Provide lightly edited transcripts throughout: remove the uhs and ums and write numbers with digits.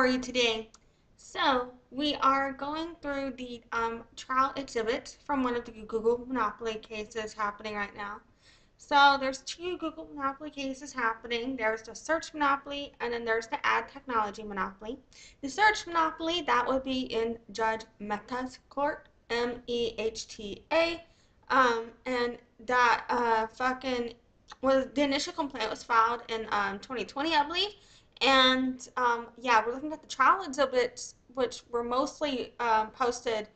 are you today? So, we are going through the trial exhibits from one of the Google Monopoly cases happening right now. So, there's two Google Monopoly cases happening. There's the search monopoly and then there's the ad technology monopoly. The search monopoly, that would be in Judge Mehta's court, Mehta. And that fucking was the initial complaint was filed in 2020, I believe. And yeah, we're looking at the trial exhibits, which were mostly posted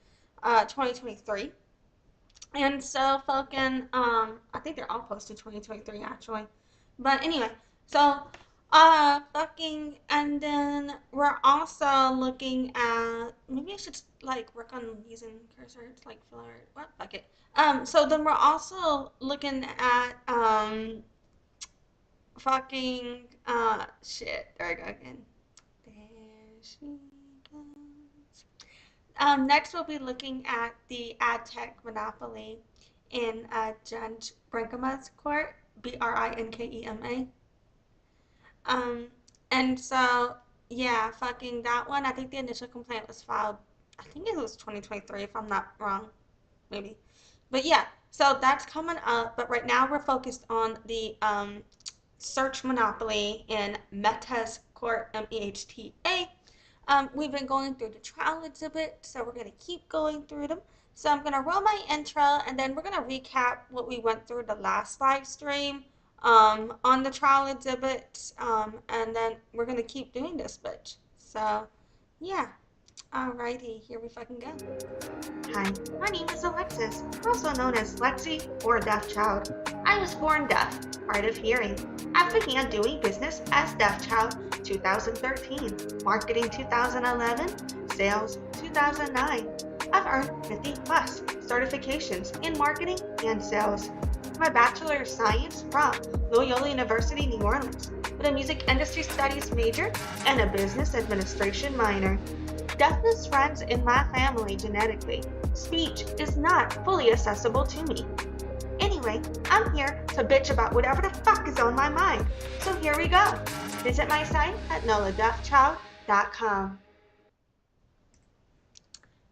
2023. And so fucking I think they're all posted 2023 actually. But anyway, so fucking and then we're also looking at maybe I should like work on using cursor to like fill out what fuck it. So then we're also looking at fucking shit. There I go again. There she goes. Next, we'll be looking at the ad tech monopoly in Judge Brinkema's court, Brinkema. Um, and so, yeah, fucking that one. I think the initial complaint was filed. I think it was 2023, if I'm not wrong, maybe. But yeah, so that's coming up. But right now, we're focused on the search monopoly in Meta's court, Mehta. We've been going through the trial exhibit, so we're going to keep going through them. So I'm going to roll my intro, and then we're going to recap what we went through the last live stream on the trial exhibit, and then we're going to keep doing this bitch. So, yeah. Alrighty, here we fucking go. Hi, my name is Alexis, also known as Lexi or Deaf Child. I was born deaf, hard of hearing. I began doing business as Deaf Child 2013, marketing 2011, sales 2009. I've earned 50 plus certifications in marketing and sales. My Bachelor of Science from Loyola University, New Orleans, with a music industry studies major and a business administration minor. Deafness runs in my family genetically. Speech is not fully accessible to me. Anyway, I'm here to bitch about whatever the fuck is on my mind. So here we go. Visit my site at noladeafchild.com.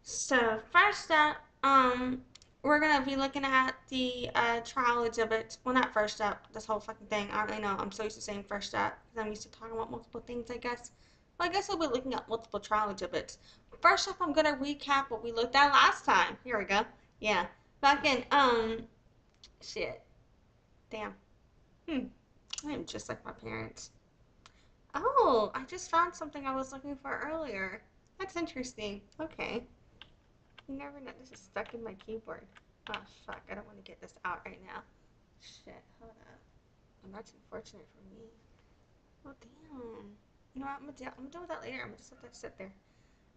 So first up, we're gonna be looking at the trial exhibits. Well, not first up. This whole fucking thing. I don't really know. I'm so used to saying first up because I'm used to talking about multiple things, I guess. Well, I guess we'll be looking at multiple trial exhibits. First up, I'm gonna recap what we looked at last time. Here we go. Yeah. Fucking shit. Damn. I am just like my parents. Oh, I just found something I was looking for earlier. That's interesting. Okay. You never know. This is stuck in my keyboard. Oh, fuck. I don't want to get this out right now. Shit. Hold up. And that's unfortunate for me. Oh, damn. You know what? I'm gonna deal with that later. I'm gonna just let that sit there.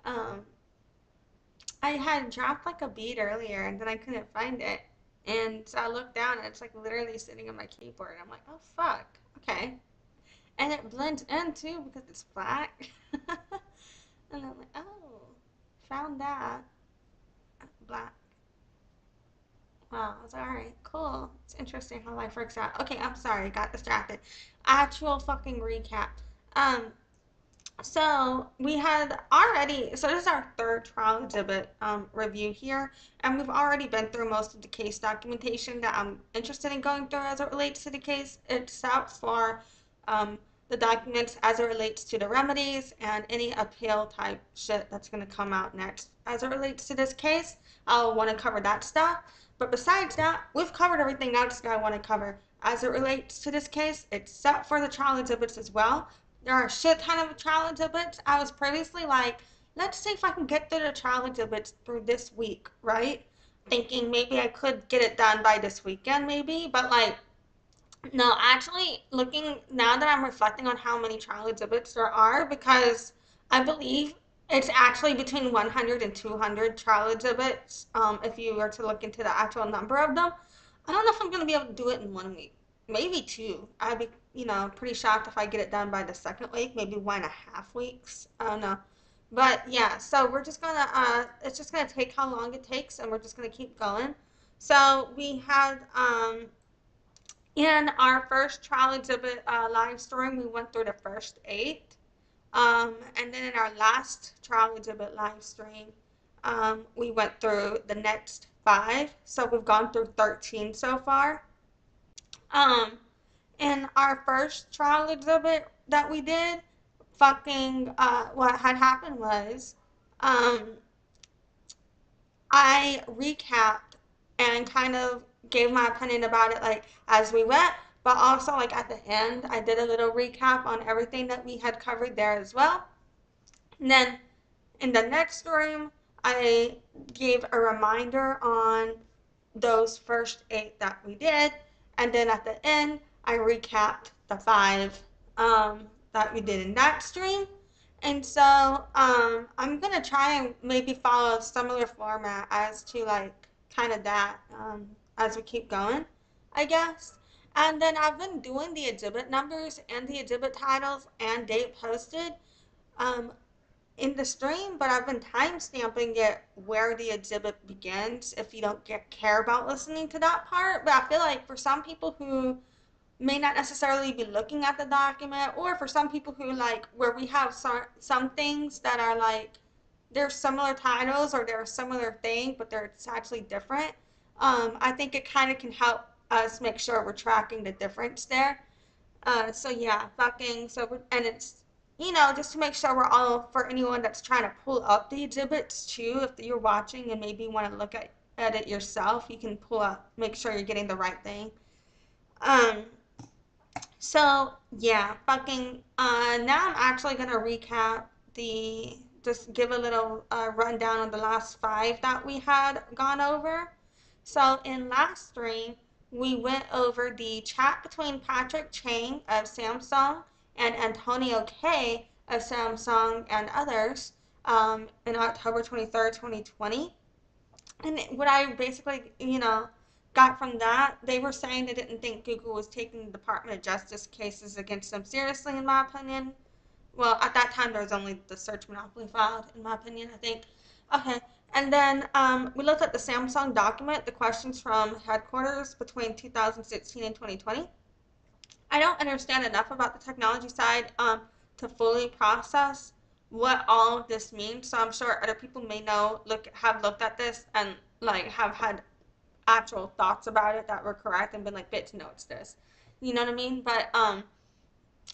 Um, I had dropped like a bead earlier and then I couldn't find it. And so I looked down and it's like literally sitting on my keyboard. And I'm like, oh, fuck. Okay. And it blends in too because it's black. And I'm like, oh, found that. Black. Wow, I was like, alright, cool. It's interesting how life works out. Okay, I'm sorry, got distracted. Actual fucking recap. Um, so we had already, so this is our third trial exhibit review here, and we've already been through most of the case documentation that I'm interested in going through as it relates to the case, except for the documents as it relates to the remedies and any appeal type shit that's going to come out next as it relates to this case. I'll want to cover that stuff. But besides that, we've covered everything else that I want to cover as it relates to this case, except for the trial exhibits as well. There are a shit ton of trial exhibits. I was previously like, let's see if I can get through the trial exhibits through this week, right? Thinking maybe I could get it done by this weekend, maybe. But like, no, actually, looking now that I'm reflecting on how many trial exhibits there are, because I believe it's actually between 100 and 200 trial exhibits, if you were to look into the actual number of them. I don't know if I'm going to be able to do it in 1 week. Maybe two. I'd be, pretty shocked if I get it done by the second week, maybe 1.5 weeks. I don't know. But yeah, so we're just gonna, it's just gonna take how long it takes, and we're just gonna keep going. So we had, in our first trial exhibit live stream, we went through the first 8. And then in our last trial exhibit live stream, we went through the next five. So we've gone through 13 so far. Um, in our first trial exhibit that we did, what had happened was, um, I recapped and kind of gave my opinion about it like as we went, but also like at the end, I did a little recap on everything that we had covered there as well. And then in the next room, I gave a reminder on those first eight that we did. And then at the end, I recapped the five that we did in that stream. And so I'm going to try and maybe follow a similar format as to like kind of that as we keep going, I guess. And then I've been doing the exhibit numbers and the exhibit titles and date posted. Um, in the stream, but I've been time stamping it where the exhibit begins if you don't care about listening to that part. But I feel like for some people who may not necessarily be looking at the document, or for some people who like where we have some things that are like they're similar titles or they're a similar thing, but they're it's actually different. I think it kind of can help us make sure we're tracking the difference there. So yeah, fucking so and it's just to make sure we're all for anyone that's trying to pull up the exhibits too. If you're watching and maybe want to look at it yourself, you can pull up, make sure you're getting the right thing. Um, so yeah, fucking. Now I'm actually gonna recap just give a little rundown on the last five that we had gone over. So in last stream, we went over the chat between Patrick Chang of Samsung and Antonio K of Samsung and others in October 23rd, 2020. And what I basically, got from that, they were saying they didn't think Google was taking the Department of Justice cases against them seriously, in my opinion. Well, at that time, there was only the search monopoly filed, in my opinion, I think. Okay, and then we looked at the Samsung document, the questions from headquarters between 2016 and 2020. I don't understand enough about the technology side to fully process what all of this means. So I'm sure other people may have looked at this and like have had actual thoughts about it that were correct and been like, bitch, no, it's this. You know what I mean? But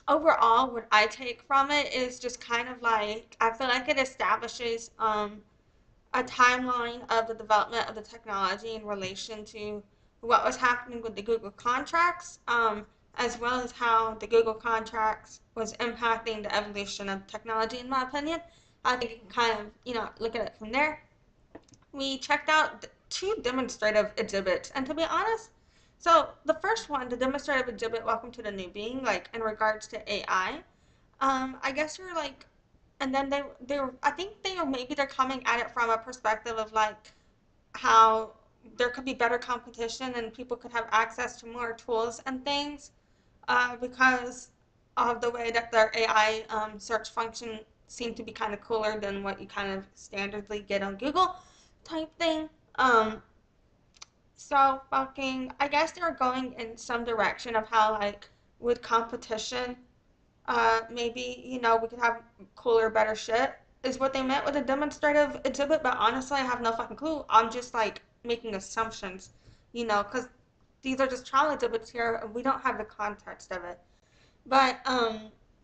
overall, what I take from it is just kind of like I feel like it establishes a timeline of the development of the technology in relation to what was happening with the Google contracts, as well as how the Google contracts was impacting the evolution of technology, in my opinion. I think you can kind of, look at it from there. We checked out two demonstrative exhibits, and to be honest, so the first one, the demonstrative exhibit, Welcome to the New Being, like in regards to AI, I guess you're like, and then I think they're coming at it from a perspective of like how there could be better competition and people could have access to more tools and things because of the way that their AI search function seemed to be kind of cooler than what you kind of standardly get on Google type thing. So fucking, I guess they're going in some direction of how like with competition maybe, we could have cooler, better shit, is what they meant with a demonstrative exhibit, but honestly, I have no fucking clue. I'm just like making assumptions, because these are just trial exhibits here, and we don't have the context of it. But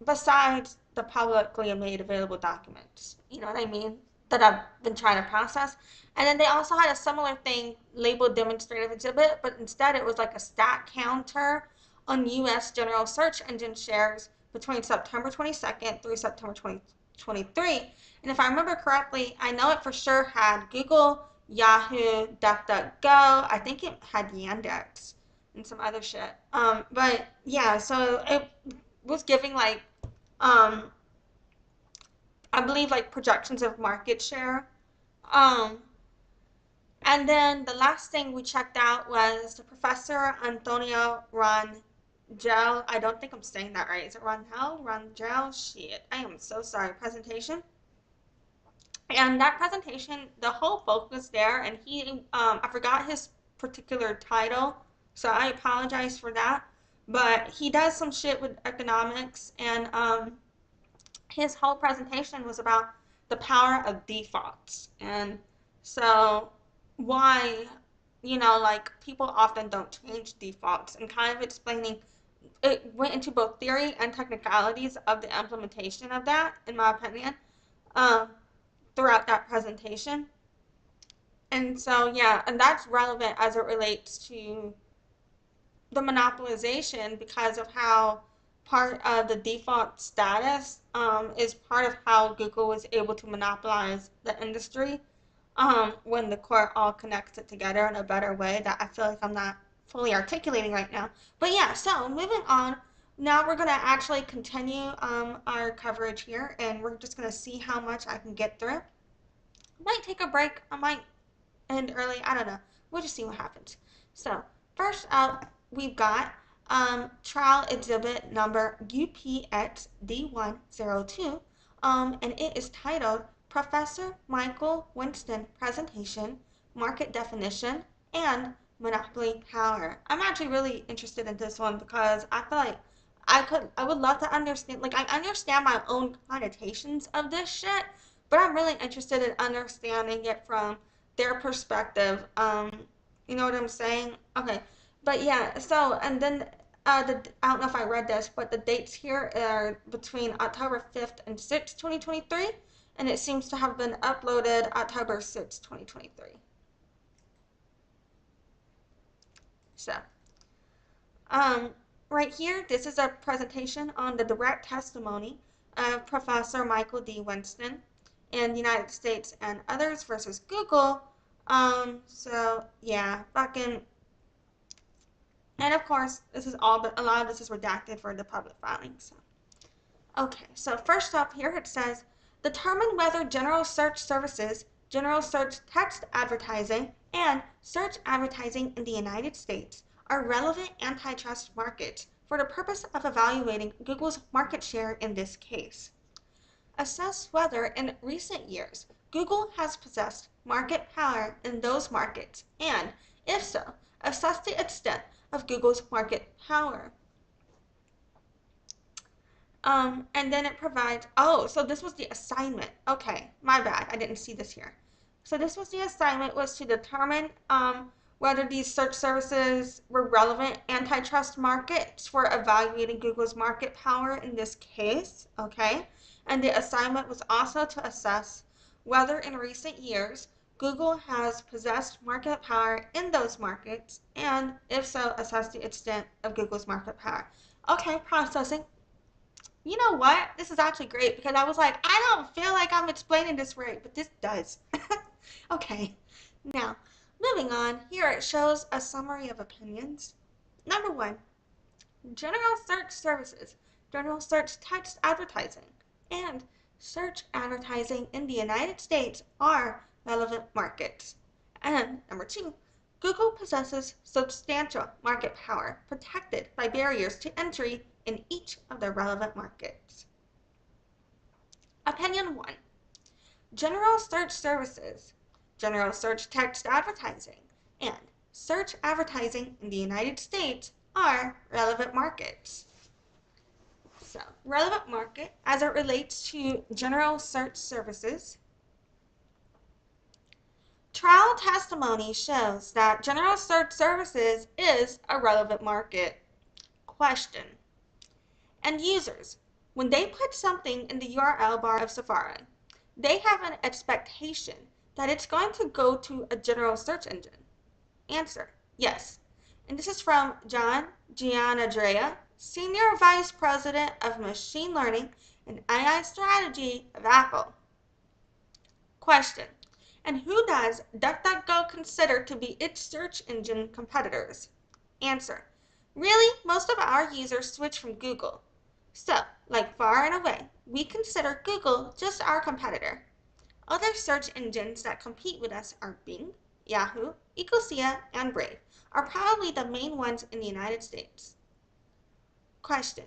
besides the publicly made available documents, you know what I mean, that I've been trying to process. And then they also had a similar thing labeled demonstrative exhibit, but instead it was like a stat counter on U.S. general search engine shares between September 22nd through September 2023. And if I remember correctly, I know it for sure had Google, Yahoo, DuckDuckGo. I think it had Yandex and some other shit. But yeah, so it was giving like, um, I believe like projections of market share. Um, and then the last thing we checked out was the Professor Antonio Rangel. I don't think I'm saying that right. Is it Rangel? Rangel? Shit. I am so sorry. Presentation. And that presentation, the whole focus there, and I forgot his particular title, so I apologize for that. But he does some shit with economics, and his whole presentation was about the power of defaults. And so why, like people often don't change defaults, and kind of explaining it went into both theory and technicalities of the implementation of that, in my opinion, um, throughout that presentation. And so, yeah, and that's relevant as it relates to the monopolization because of how part of the default status is part of how Google was able to monopolize the industry when the court all connects it together in a better way that I feel like I'm not fully articulating right now. But yeah, so moving on. Now we're going to actually continue our coverage here, and we're just going to see how much I can get through. I might take a break. I might end early. I don't know. We'll just see what happens. So first up, we've got trial exhibit number UPXD102, and it is titled Professor Michael Whinston Presentation, Market Definition, and Monopoly Power. I'm actually really interested in this one because I feel like I would love to understand, like I understand my own connotations of this shit, but I'm really interested in understanding it from their perspective. You know what I'm saying? Okay, but yeah. So and then I don't know if I read this, but the dates here are between October 5th and 6th, 2023, and it seems to have been uploaded October 6th, 2023. So, um, right here, this is a presentation on the direct testimony of Professor Michael D. Winston in the United States and Others versus Google. So yeah, fucking, and of course, this is all, but a lot of this is redacted for the public filing. So, okay, so first up here it says, determine whether general search services, general search text advertising, and search advertising in the United States are relevant antitrust markets for the purpose of evaluating Google's market share in this case. Assess whether in recent years Google has possessed market power in those markets, and, if so, assess the extent of Google's market power. And then it provides, oh, so this was the assignment. Okay, my bad, I didn't see this here. So this was the assignment, was to determine whether these search services were relevant antitrust markets for evaluating Google's market power in this case, okay? And the assignment was also to assess whether in recent years Google has possessed market power in those markets, and if so, assess the extent of Google's market power. Okay, processing. You know what? This is actually great because I was like, I don't feel like I'm explaining this right, but this does. Okay, now, moving on, here it shows a summary of opinions. Number one, general search services, general search text advertising, and search advertising in the United States are relevant markets. And number two, Google possesses substantial market power protected by barriers to entry in each of the relevant markets. Opinion 1. General search services, general search text advertising, and search advertising in the United States are relevant markets. So, relevant market as it relates to general search services. Trial testimony shows that general search services is a relevant market. Question. And users, when they put something in the URL bar of Safari, they have an expectation that it's going to go to a general search engine. Answer, yes. And this is from John Gianandrea, Senior Vice President of Machine Learning and AI Strategy of Apple. Question, and who does DuckDuckGo consider to be its search engine competitors? Answer, really, most of our users switch from Google. So, like far and away, we consider Google just our competitor. Other search engines that compete with us are Bing, Yahoo, Ecosia, and Brave, are probably the main ones in the United States. Question.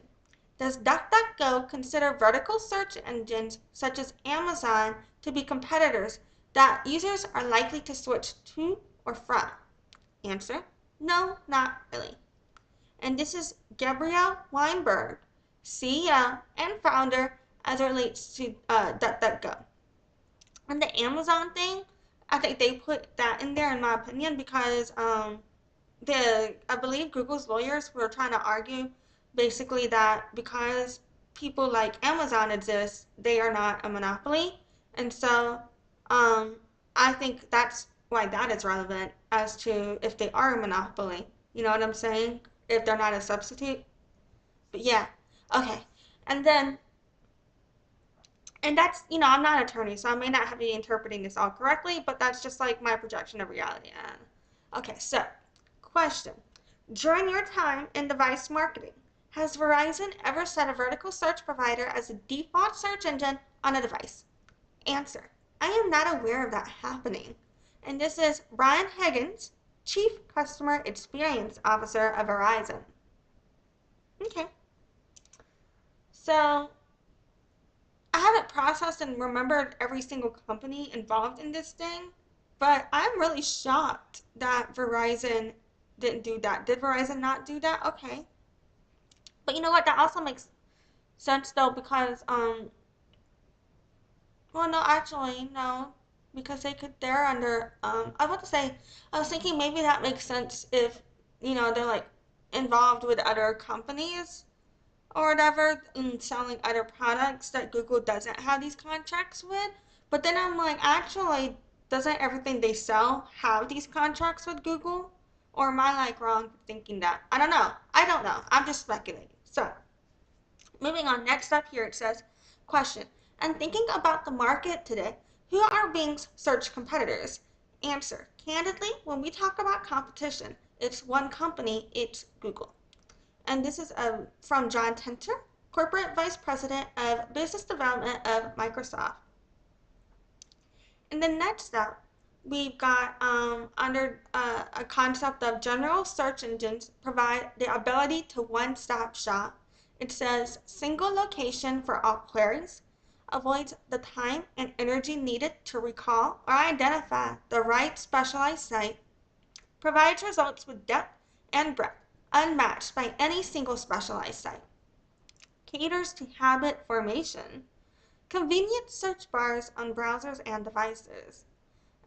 Does DuckDuckGo consider vertical search engines such as Amazon to be competitors that users are likely to switch to or from? Answer. No, not really. And this is Gabriel Weinberg, CEO and founder as it relates to DuckDuckGo. And the Amazon thing, I think they put that in there in my opinion because I believe Google's lawyers were trying to argue basically that because people like Amazon exist, they are not a monopoly. And so um, I think that's why that is relevant as to if they are a monopoly. You know what I'm saying? If they're not a substitute. But yeah, okay. And then, and that's, I'm not an attorney, so I may not have been interpreting this all correctly, but that's just like my projection of reality. Okay, so question. During your time in device marketing, has Verizon ever set a vertical search provider as a default search engine on a device? Answer. I am not aware of that happening. And this is Brian Higgins, Chief Customer Experience Officer of Verizon. Okay. So I haven't processed and remembered every single company involved in this thing, but I'm really shocked that Verizon didn't do that. Did Verizon not do that? Okay. But you know what? That also makes sense though because well no actually no because they're under I want to say I was thinking maybe that makes sense if they're like involved with other companies or whatever in selling other products that Google doesn't have these contracts with. But then I'm like, actually, doesn't everything they sell have these contracts with Google? Or am I like wrong for thinking that? I don't know. I don't know. I'm just speculating. So, moving on. Next up here it says, question. And thinking about the market today, who are Bing's search competitors? Answer. Candidly, when we talk about competition, it's one company, it's Google. And this is from John Tenter, Corporate Vice President of Business Development of Microsoft. And then next up, we've got under a concept of general search engines provide the ability to one-stop shop. It says single location for all queries, avoids the time and energy needed to recall or identify the right specialized site, provides results with depth and breadth unmatched by any single specialized site, caters to habit formation, convenient search bars on browsers and devices.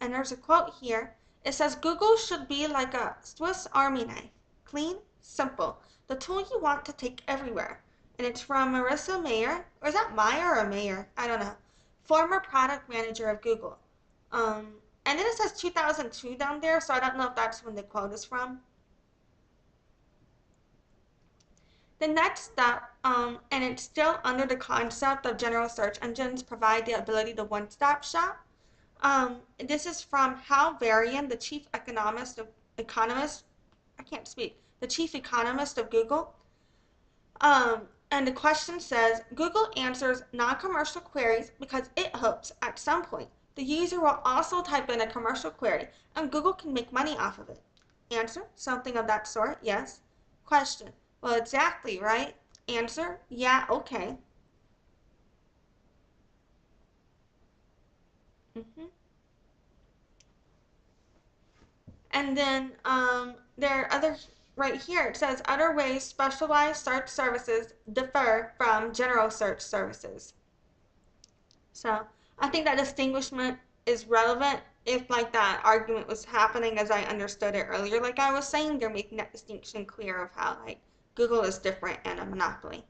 And there's a quote here. It says, Google should be like a Swiss Army knife. Clean, simple, the tool you want to take everywhere. And it's from Marissa Mayer, or is that Meyer or Mayer? I don't know. Former product manager of Google. And then it says 2002 down there, so I don't know if that's when the quote is from. The next step, and it's still under the concept of general search engines provide the ability to one-stop shop. This is from Hal Varian, the chief the chief economist of Google. And the question says, Google answers non-commercial queries because it hopes at some point the user will also type in a commercial query and Google can make money off of it. Answer, something of that sort, yes. Question, well, exactly, right? Answer, yeah, okay. And then there are other, right here, it says other ways specialized search services differ from general search services. So I think that distinguishment is relevant if like that argument was happening as I understood it earlier. Like I was saying, they're making that distinction clear of how like Google is different and a monopoly.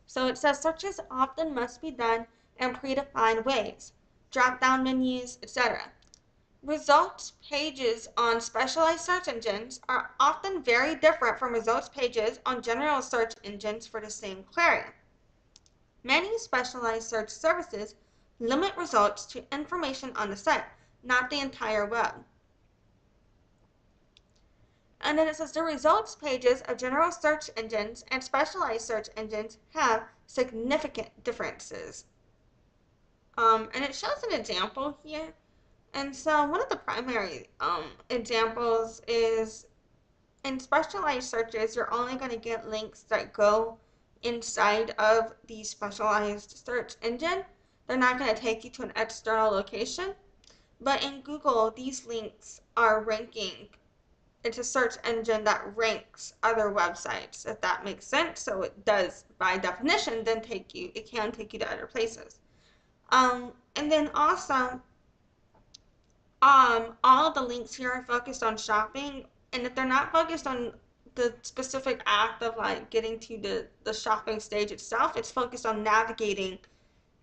So it says searches often must be done in predefined ways, drop-down menus, etc. Results pages on specialized search engines are often very different from results pages on general search engines for the same query. Many specialized search services limit results to information on the site, not the entire web. And then it says the results pages of general search engines and specialized search engines have significant differences. And it shows an example here. And so one of the primary examples is in specialized searches, you're only going to get links that go inside of the specialized search engine. They're not going to take you to an external location. But in Google, these links are ranking it's a search engine that ranks other websites, if that makes sense. So it does, by definition, then it can take you to other places. And then also, all of the links here are focused on shopping, and if they're not focused on the specific act of like getting to the shopping stage itself, it's focused on navigating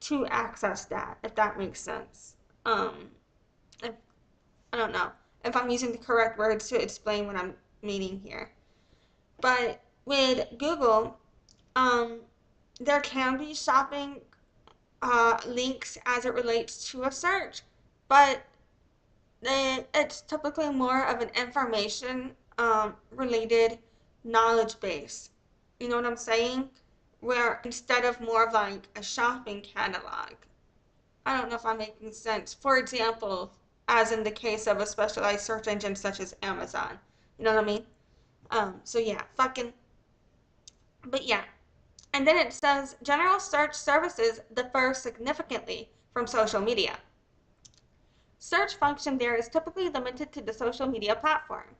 to access that, if that makes sense. If, I don't know if I'm using the correct words to explain what I'm meaning here. But with Google, um, there can be shopping links as it relates to a search, but it's typically more of an information related knowledge base. You know what I'm saying? Where instead of more of like a shopping catalog. I don't know if I'm making sense. For example, as in the case of a specialized search engine such as Amazon. You know what I mean? So yeah, but yeah. And then it says general search services differ significantly from social media. Search function there is typically limited to the social media platform.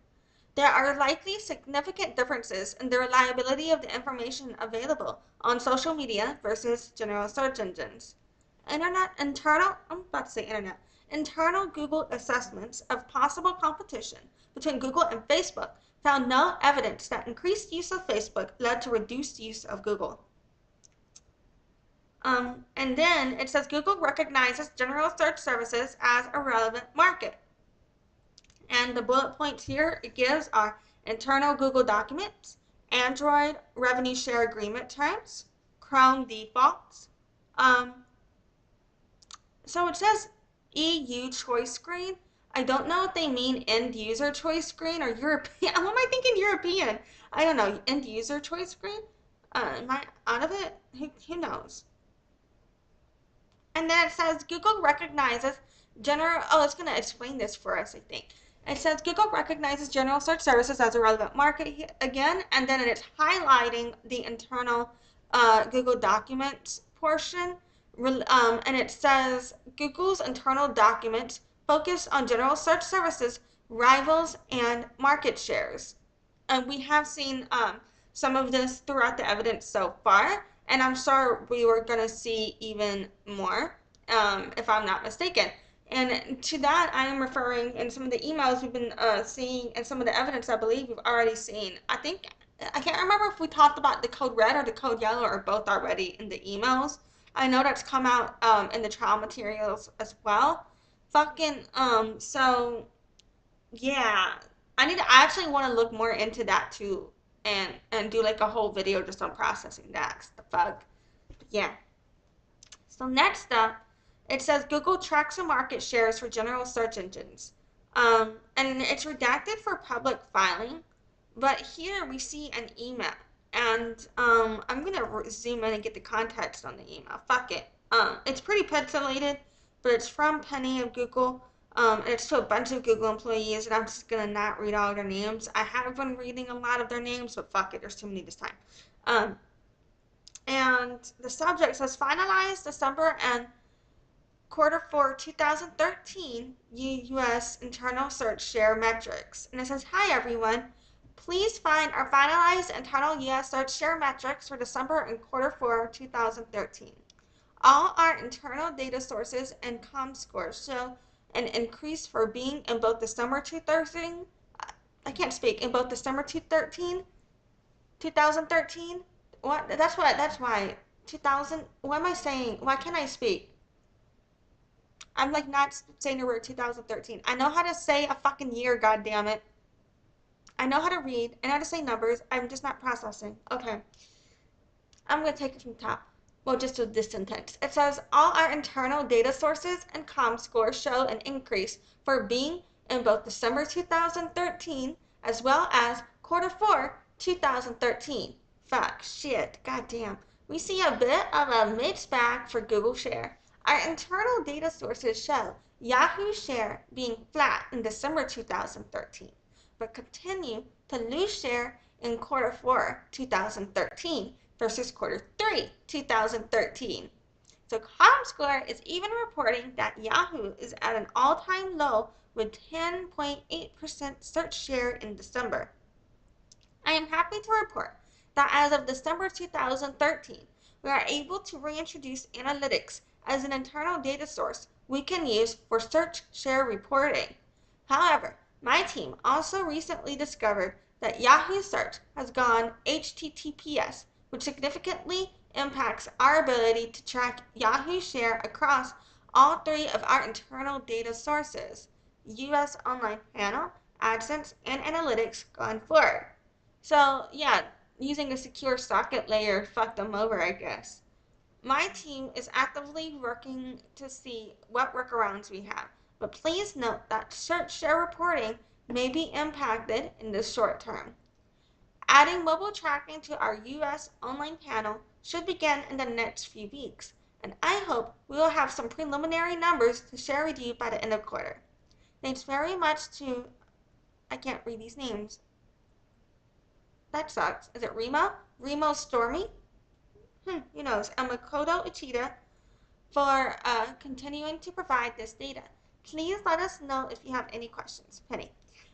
There are likely significant differences in the reliability of the information available on social media versus general search engines. Internal Google assessments of possible competition between Google and Facebook found no evidence that increased use of Facebook led to reduced use of Google. And then it says Google recognizes general search services as a relevant market. And the bullet points here it gives are internal Google documents, Android revenue share agreement terms, Chrome defaults. So it says EU choice screen. I don't know if they mean end user choice screen or European. What am I thinking European? I don't know. End user choice screen? Am I out of it? Who knows? And then it says Google recognizes it's going to explain this for us, I think. It says Google recognizes general search services as a relevant market again, and then it's highlighting the internal Google documents portion. And it says Google's internal documents focus on general search services, rivals, and market shares. And we have seen some of this throughout the evidence so far, and I'm sure we were going to see even more, if I'm not mistaken. And to that, I am referring in some of the emails we've been seeing and some of the evidence I believe we've already seen. I can't remember if we talked about the code red or the code yellow or both already in the emails. I know that's come out in the trial materials as well. So yeah, I actually want to look more into that too, and do like a whole video just on processing that. The fuck, yeah. So next up, it says Google tracks the market shares for general search engines, and it's redacted for public filing. But here we see an email, and I'm gonna zoom in and get the context on the email. Fuck it. It's pretty pixelated, but it's from Penny of Google. And it's to a bunch of Google employees, and I'm just gonna not read all their names. I have been reading a lot of their names, but fuck it, there's too many this time. And the subject says finalized December and Q4 2013 U.S. internal search share metrics. And it says, hi everyone. Please find our finalized internal U.S. search share metrics for December and Q4 2013. All our internal data sources and ComScore show an increase for being in both December 2013, in both December 2013, that's why, 2000, what am I saying? Why can't I speak? I'm like not saying the word 2013. I know how to say a fucking year, goddammit. I know how to read and how to say numbers. I'm just not processing. Okay. I'm going to take it from the top. Well, just with this sentence. It says, all our internal data sources and ComScore show an increase for being in both December 2013 as well as Q4 2013. Fuck, shit, goddamn. We see a bit of a mixed bag for Google share. Our internal data sources show Yahoo share being flat in December 2013, but continue to lose share in Q4 2013 versus Q3 2013. So ComScore is even reporting that Yahoo is at an all-time low with 10.8% search share in December. I am happy to report that as of December 2013, we are able to reintroduce analytics as an internal data source we can use for search share reporting. However, my team also recently discovered that Yahoo search has gone HTTPS, which significantly impacts our ability to track Yahoo share across all three of our internal data sources, US Online Panel, AdSense, and Analytics going forward. So yeah, using a secure socket layer fucked them over, I guess. My team is actively working to see what workarounds we have, but please note that search share reporting may be impacted in the short term. Adding mobile tracking to our US online panel should begin in the next few weeks, and I hope we will have some preliminary numbers to share with you by the end of quarter. Thanks very much to, I can't read these names. That sucks. Is it Remo? Remo Stormy? Who knows? And Makoto Uchida for continuing to provide this data. Please let us know if you have any questions. Penny.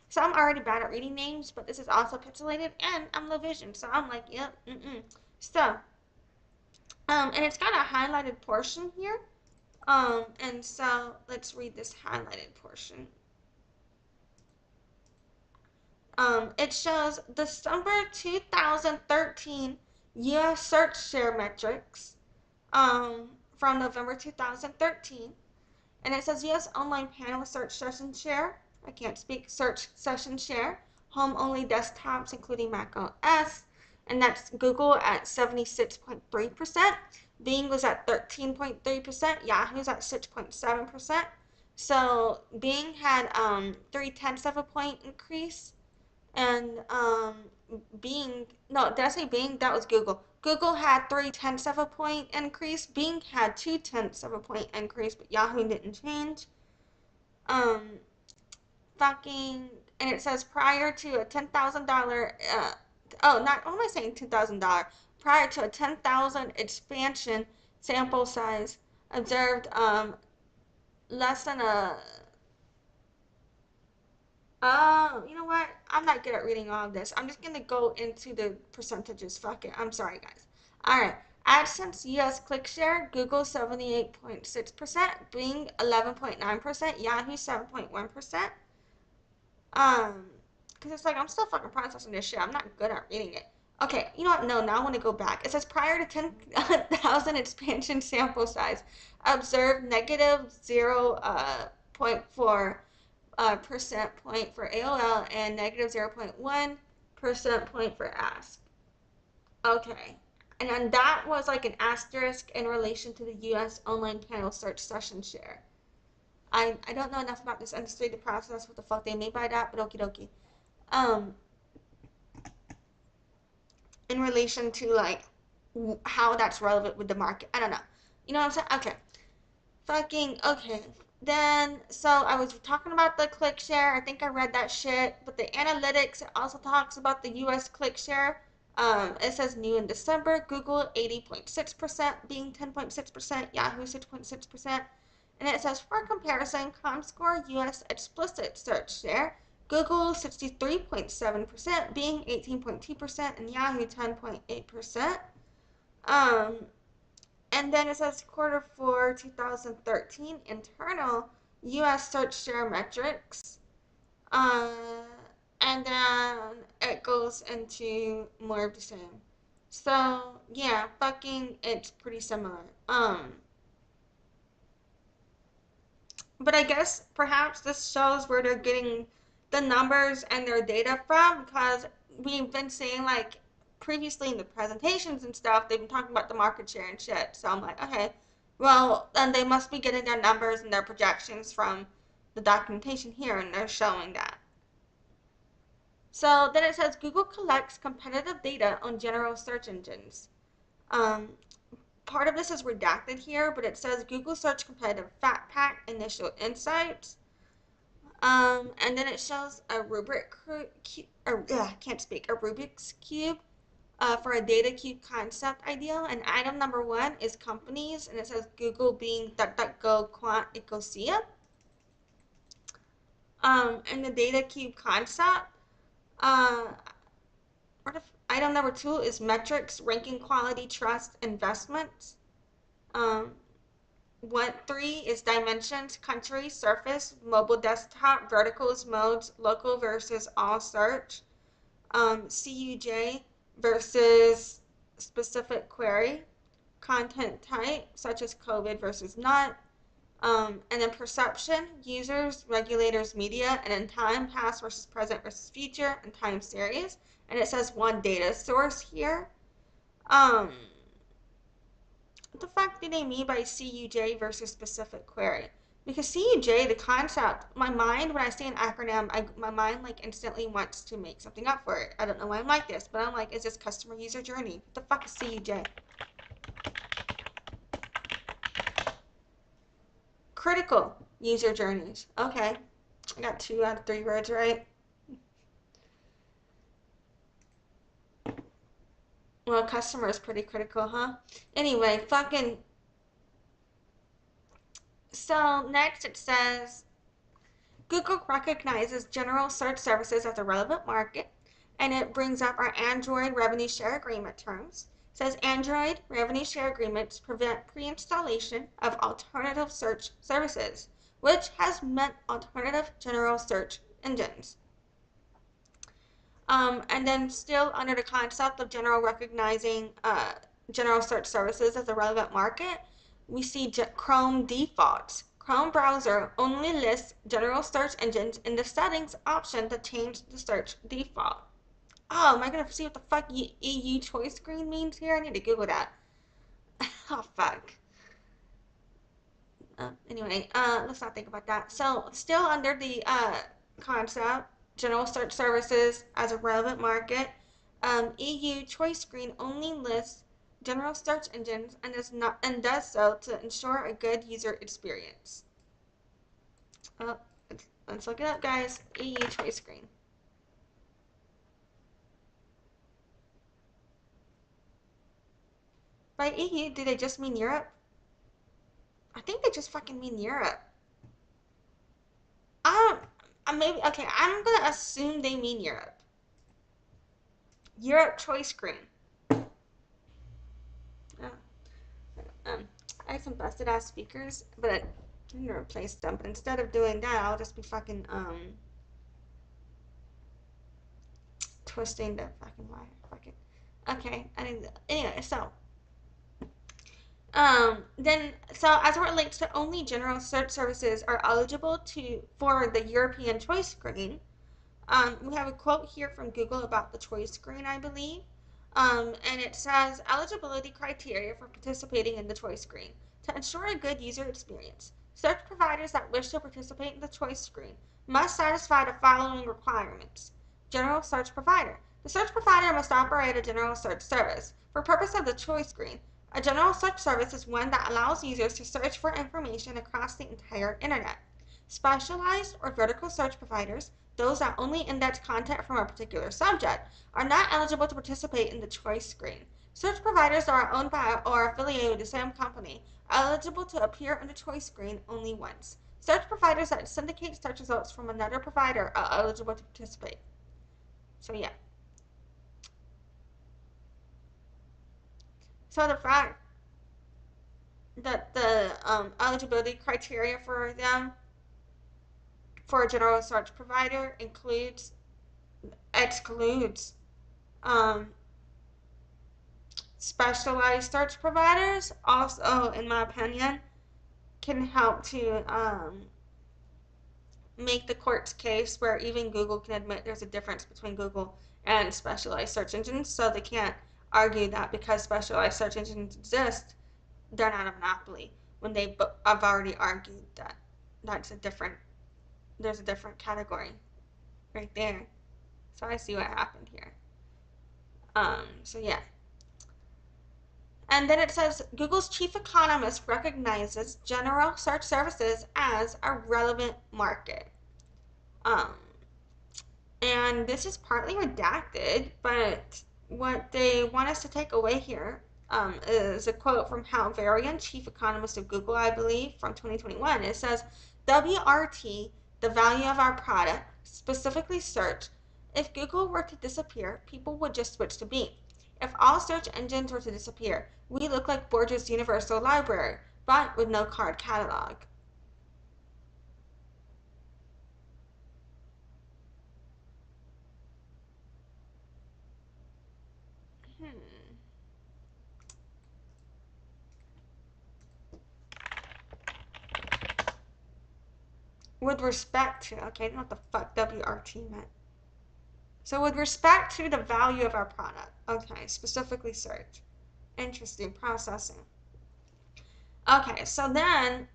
So I'm already bad at reading names, but this is also pixelated, and I'm low vision, so I'm like, yep, So, and it's got a highlighted portion here. And so let's read this highlighted portion. It shows December 2013 US search share metrics from November 2013. And it says US online panel search session share. I can't speak. Search session share. Home only desktops, including Mac OS. And that's Google at 76.3%. Bing was at 13.3%. Yahoo's at 6.7%. So Bing had 0.3 of a point increase. And Bing, no, did I say Bing? That was Google. Google had 0.3 of a point increase. Bing had 0.2 of a point increase, but Yahoo didn't change. Um, fucking, and it says prior to a $10,000, what am I saying? $10,000. Prior to a 10,000 expansion sample size, observed less than a you know what? I'm not good at reading all of this. I'm just gonna go into the percentages. Fuck it. I'm sorry, guys. All right. AdSense US click share, Google 78.6%, Bing 11.9%, Yahoo 7.1%. Because it's like I'm still fucking processing this shit. I'm not good at reading it. Okay, you know what? No, now I want to go back. It says prior to 10,000 expansion sample size, observed negative 0.4 percent point for AOL and negative 0.1% point for Ask. Okay. And then that was like an asterisk in relation to the US online panel search session share. I don't know enough about this industry to process what the fuck they mean by that, but okie dokie. Um, in relation to like how that's relevant with the market. I don't know. You know what I'm saying? Okay. Fucking okay. Then so I was talking about the click share. I think I read that shit. But the analytics it also talks about the US click share. It says new in December. Google 80.6%, Bing 10.6%, Yahoo 6.6%. And it says for comparison, ComScore US explicit search share. Google 63.7%, Bing 18.2%, and Yahoo 10.8%. Um, and then it says quarter four 2013 internal US search share metrics. Uh, and then it goes into more of the same. So yeah, fucking it's pretty similar. But I guess perhaps this shows where they're getting the numbers and their data from because we've been seeing like previously in the presentations and stuff, they've been talking about the market share and shit. So I'm like, okay, well, then they must be getting their numbers and their projections from the documentation here, and they're showing that. So then it says Google collects competitive data on general search engines. Um, Part of this is redacted here, but it says Google Search Competitive Fat Pack Initial Insights. And then it shows a rubric, I can't speak, a Rubik's Cube for a data cube concept ideal. And item number 1 is companies, and it says Google being DuckDuckGo, Quant, Ecosia. And the data cube concept, uh, item number 2 is metrics, ranking, quality, trust, investments. Um, 3 is dimensions, country, surface, mobile desktop, verticals, modes, local versus all search. CUJ versus specific query, content type, such as COVID versus not, and then perception, users, regulators, media, and then time, past versus present versus future, and time series. And it says 1 data source here. What the fuck do they mean by CUJ versus specific query? Because CUJ, the concept, my mind, when I say an acronym, my mind like instantly wants to make something up for it. I don't know why I'm like this, but I'm like, is this customer user journey? What the fuck is CUJ? Critical user journeys. Okay. I got 2 out of 3 words right. Well, customer is pretty critical, huh? Anyway, fucking. So next it says Google recognizes general search services as a relevant market, and it brings up our Android revenue share agreement terms. It says Android revenue share agreements prevent pre-installation of alternative search services, which has meant alternative general search engines. And then still under the concept of general recognizing general search services as a relevant market, we see Chrome defaults. Chrome browser only lists general search engines in the settings option to change the search default. Oh, am I going to see what the fuck EU choice screen means here? I need to Google that. Oh, fuck. Anyway, let's not think about that. So, still under the concept, general search services as a relevant market, EU choice screen only lists general search engines and does so to ensure a good user experience. Oh, let's look it up, guys. EU choice screen. By EU, do they just mean Europe? I think they just fucking mean Europe. Maybe, okay, I'm gonna assume they mean Europe. Europe choice screen. I have some busted ass speakers, but I need to replace them. But instead of doing that, I'll just be fucking twisting the fucking wire. Fucking okay. Anyway, so so as it relates to only general search services are eligible for the European choice screen. We have a quote here from Google about the choice screen, I believe. And it says eligibility criteria for participating in the choice screen. To ensure a good user experience, search providers that wish to participate in the choice screen must satisfy the following requirements. General search provider. The search provider must operate a general search service. For purpose of the choice screen, a general search service is one that allows users to search for information across the entire internet. Specialized or vertical search providers, those that only index content from a particular subject, are not eligible to participate in the choice screen. Search providers that are owned by or affiliated with the same company are eligible to appear on the choice screen only once. Search providers that syndicate search results from another provider are eligible to participate. So yeah. So the fact that the eligibility criteria for them for a general search provider excludes specialized search providers also, in my opinion, can help to make the court's case where even Google can admit there's a difference between Google and specialized search engines, so they can't argue that because specialized search engines exist, they're not a monopoly, when I've already argued that there's a different category right there. So I see what happened here. So yeah. And then it says Google's chief economist recognizes general search services as a relevant market. And this is partly redacted, but what they want us to take away here is a quote from Hal Varian, chief economist of Google, I believe, from 2021. It says, WRT, the value of our product, specifically search. If Google were to disappear, people would just switch to Bing. If all search engines were to disappear, we look like Borges Universal Library, but with no card catalog. Hmm. With respect to, okay, I don't know what the fuck WRT meant. So with respect to the value of our product, okay, specifically search. Interesting, processing. Okay, so then,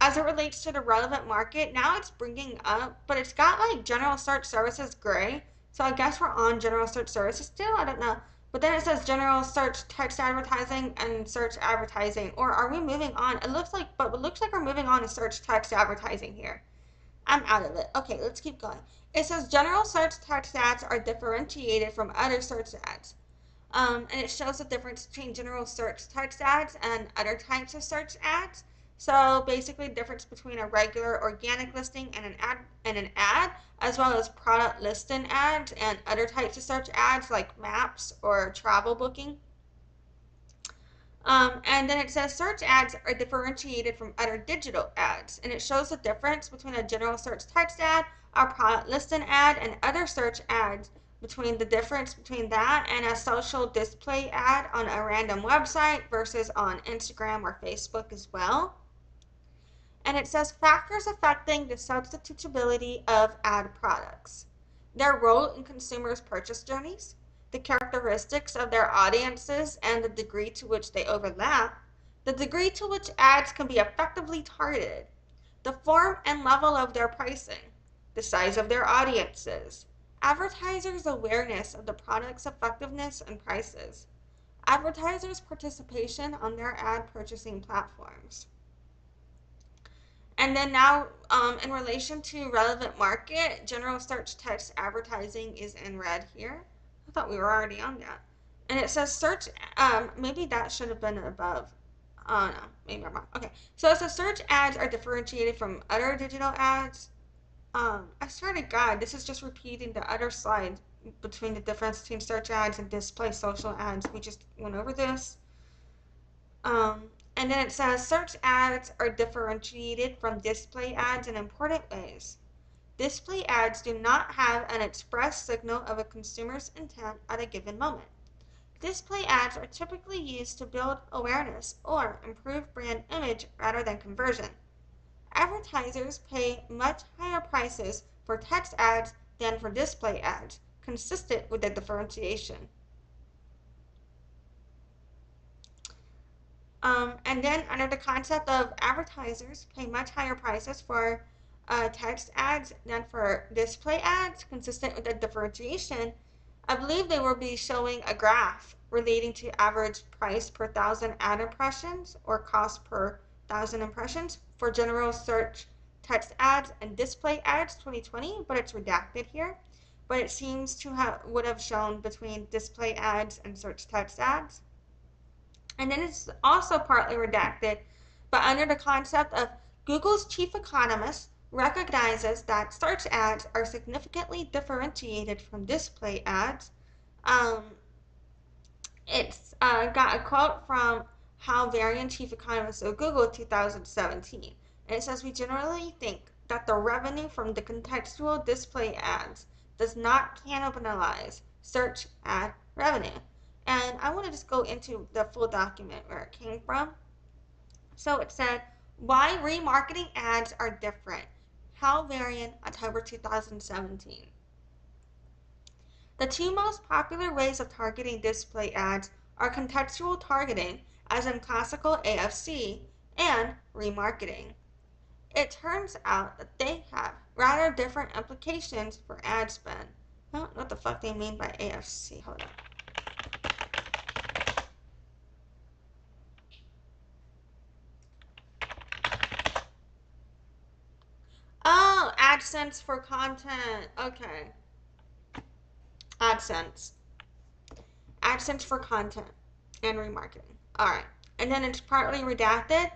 as it relates to the relevant market, now it's bringing up, but it's got like general search services gray. So I guess we're on general search services still, I don't know. But then it says general search text advertising and search advertising. Or are we moving on? It looks like we're moving on to search text advertising here. I'm out of it. Okay, let's keep going. It says general search text ads are differentiated from other search ads. And it shows the difference between general search text ads and other types of search ads. So basically, the difference between a regular organic listing and an ad, as well as product listing ads and other types of search ads like maps or travel booking. And then it says search ads are differentiated from other digital ads, and it shows the difference between a general search text ad, a product listing ad, and other search ads, between the difference between that and a social display ad on a random website versus on Instagram or Facebook as well. And it says factors affecting the substitutability of ad products, their role in consumers' purchase journeys, the characteristics of their audiences and the degree to which they overlap, the degree to which ads can be effectively targeted, the form and level of their pricing, the size of their audiences, advertisers' awareness of the product's effectiveness and prices, advertisers' participation on their ad purchasing platforms. And then now, in relation to relevant market, general search text advertising is in red here. I thought we were already on that. And it says search, maybe that should have been above. Oh no, maybe I'm wrong. Okay, so it says search ads are differentiated from other digital ads. I swear to God, this is just repeating the other slide between the difference between search ads and display social ads. We just went over this. And then it says search ads are differentiated from display ads in important ways. Display ads do not have an express signal of a consumer's intent at a given moment. Display ads are typically used to build awareness or improve brand image rather than conversion. Advertisers pay much higher prices for text ads than for display ads, consistent with the differentiation. And then under the concept of advertisers pay much higher prices for text ads than for display ads, consistent with the differentiation, I believe they will be showing a graph relating to average price per thousand ad impressions or cost per thousand impressions for general search text ads and display ads 2020, but it's redacted here. But it seems to would have shown between display ads and search text ads. And then it's also partly redacted, but under the concept of Google's chief economist recognizes that search ads are significantly differentiated from display ads. Um, it's got a quote from Hal Varian, chief economist of Google, 2017. And it says, we generally think that the revenue from the contextual display ads does not cannibalize search ad revenue. And I want to just go into the full document where it came from. So it said, why remarketing ads are different. Hal Varian, October 2017. The two most popular ways of targeting display ads are contextual targeting, as in classical AFC, and remarketing. It turns out that they have rather different implications for ad spend. I don't know what the fuck they mean by AFC. Hold on. Oh, AdSense for content. Okay. AdSense. AdSense for content and remarketing. Alright. And then it's partly redacted.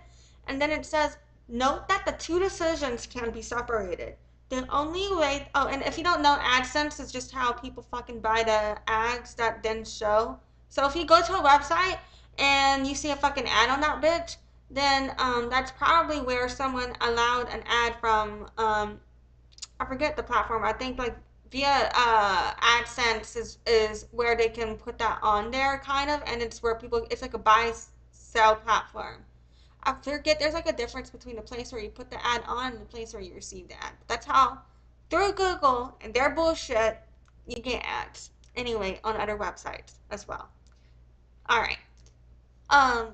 And then it says, note that the two decisions can be separated. The only way, oh, and if you don't know, AdSense is just how people fucking buy the ads that then show. So if you go to a website and you see a fucking ad on that bitch, then that's probably where someone allowed an ad from, I forget the platform. I think like via AdSense is where they can put that on there, kind of, and it's where people, it's like a buy sell platform. I forget, there's like a difference between the place where you put the ad on and the place where you receive the ad. But that's how, through Google and their bullshit, you get ads. Anyway, on other websites as well. Alright. Um,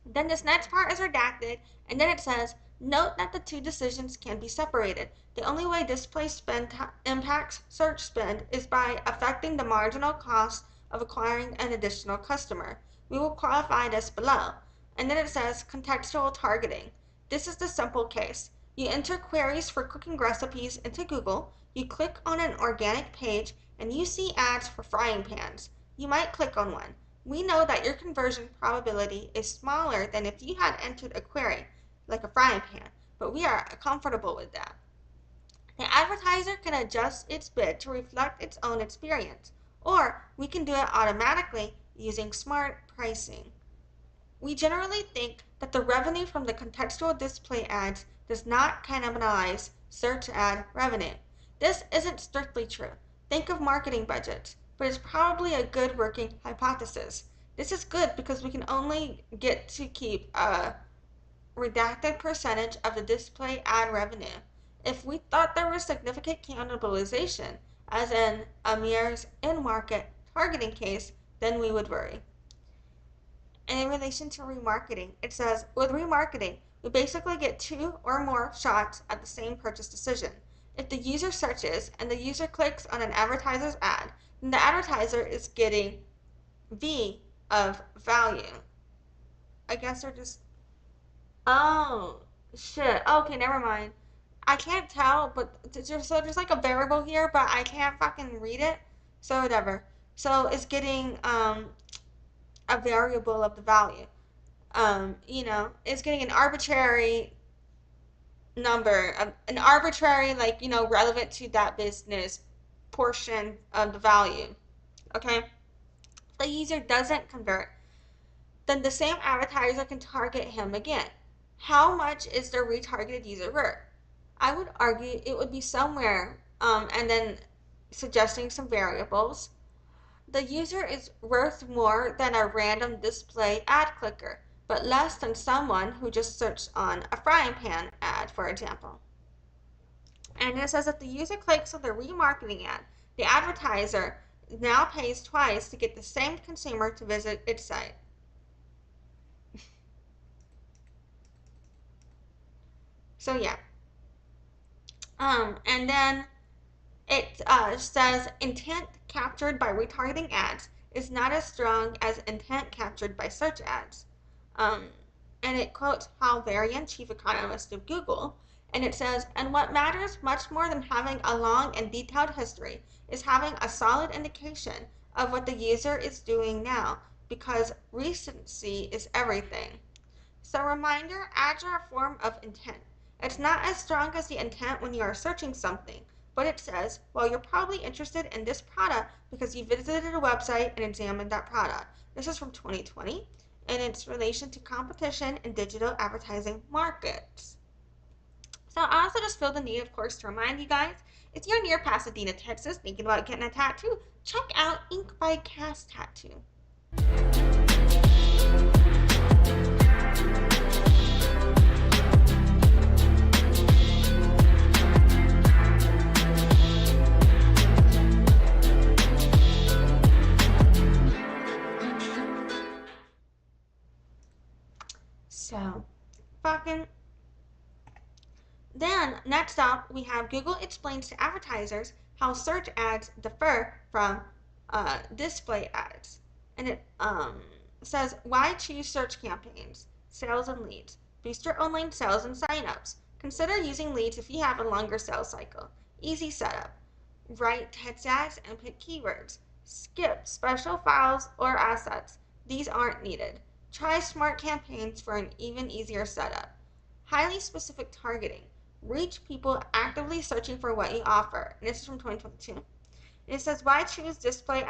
then this next part is redacted, and then it says, note that the two decisions can be separated. The only way display spend impacts search spend is by affecting the marginal cost of acquiring an additional customer. We will qualify this below. And then it says contextual targeting. This is the simple case. You enter queries for cooking recipes into Google, you click on an organic page, and you see ads for frying pans. You might click on one. We know that your conversion probability is smaller than if you had entered a query, like a frying pan, but we are comfortable with that. The advertiser can adjust its bid to reflect its own experience, or we can do it automatically using smart pricing. We generally think that the revenue from the contextual display ads does not cannibalize search ad revenue. This isn't strictly true. Think of marketing budgets, but it's probably a good working hypothesis. This is good because we can only get to keep a redacted percentage of the display ad revenue. If we thought there was significant cannibalization, as in Amir's in-market targeting case, then we would worry. And in relation to remarketing, it says, with remarketing, we basically get 2 or more shots at the same purchase decision. If the user searches and the user clicks on an advertiser's ad, then the advertiser is getting V of value. I guess they're just, oh, shit. Okay, never mind. I can't tell, but so there's like a variable here, but I can't fucking read it. So whatever. So it's getting a variable of the value. It's getting an arbitrary number, an arbitrary, like, relevant to that business portion of the value. Okay? If the user doesn't convert, then the same advertiser can target him again. How much is the retargeted user worth? I would argue it would be somewhere, and then suggesting some variables. The user is worth more than a random display ad clicker, but less than someone who just searched on a frying pan ad, for example. And it says if the user clicks on the remarketing ad, the advertiser now pays twice to get the same consumer to visit its site. So yeah. And then it says intent captured by retargeting ads is not as strong as intent captured by search ads. And it quotes Hal Varian, chief economist of Google, and it says, and what matters much more than having a long and detailed history is having a solid indication of what the user is doing now, because recency is everything. So reminder, ads are a form of intent. It's not as strong as the intent when you are searching something, but it says, well, you're probably interested in this product because you visited a website and examined that product. This is from 2020, and it's relation to competition in digital advertising markets. So I also just feel the need, of course, to remind you guys, if you're near Pasadena, Texas, thinking about getting a tattoo, check out Ink by Cass Tattoo. So, then, next up, we have Google explains to advertisers how search ads differ from display ads. And it says, why choose search campaigns, sales and leads, boost your online sales and signups. Consider using leads if you have a longer sales cycle. Easy setup. Write text tags and pick keywords. Skip special files or assets. These aren't needed. Try smart campaigns for an even easier setup. Highly specific targeting. Reach people actively searching for what you offer. And this is from 2022. It says, why choose display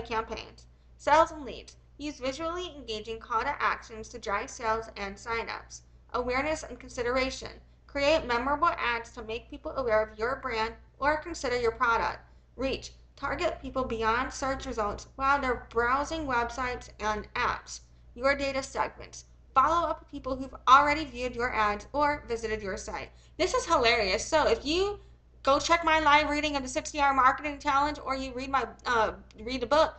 campaigns? Sales and leads. Use visually engaging call to actions to drive sales and signups. Awareness and consideration. Create memorable ads to make people aware of your brand or consider your product. Reach. Target people beyond search results while they're browsing websites and apps. Your data segments. Follow up with people who've already viewed your ads or visited your site. This is hilarious. So if you go check my live reading of the 60-hour marketing challenge, or you read the book.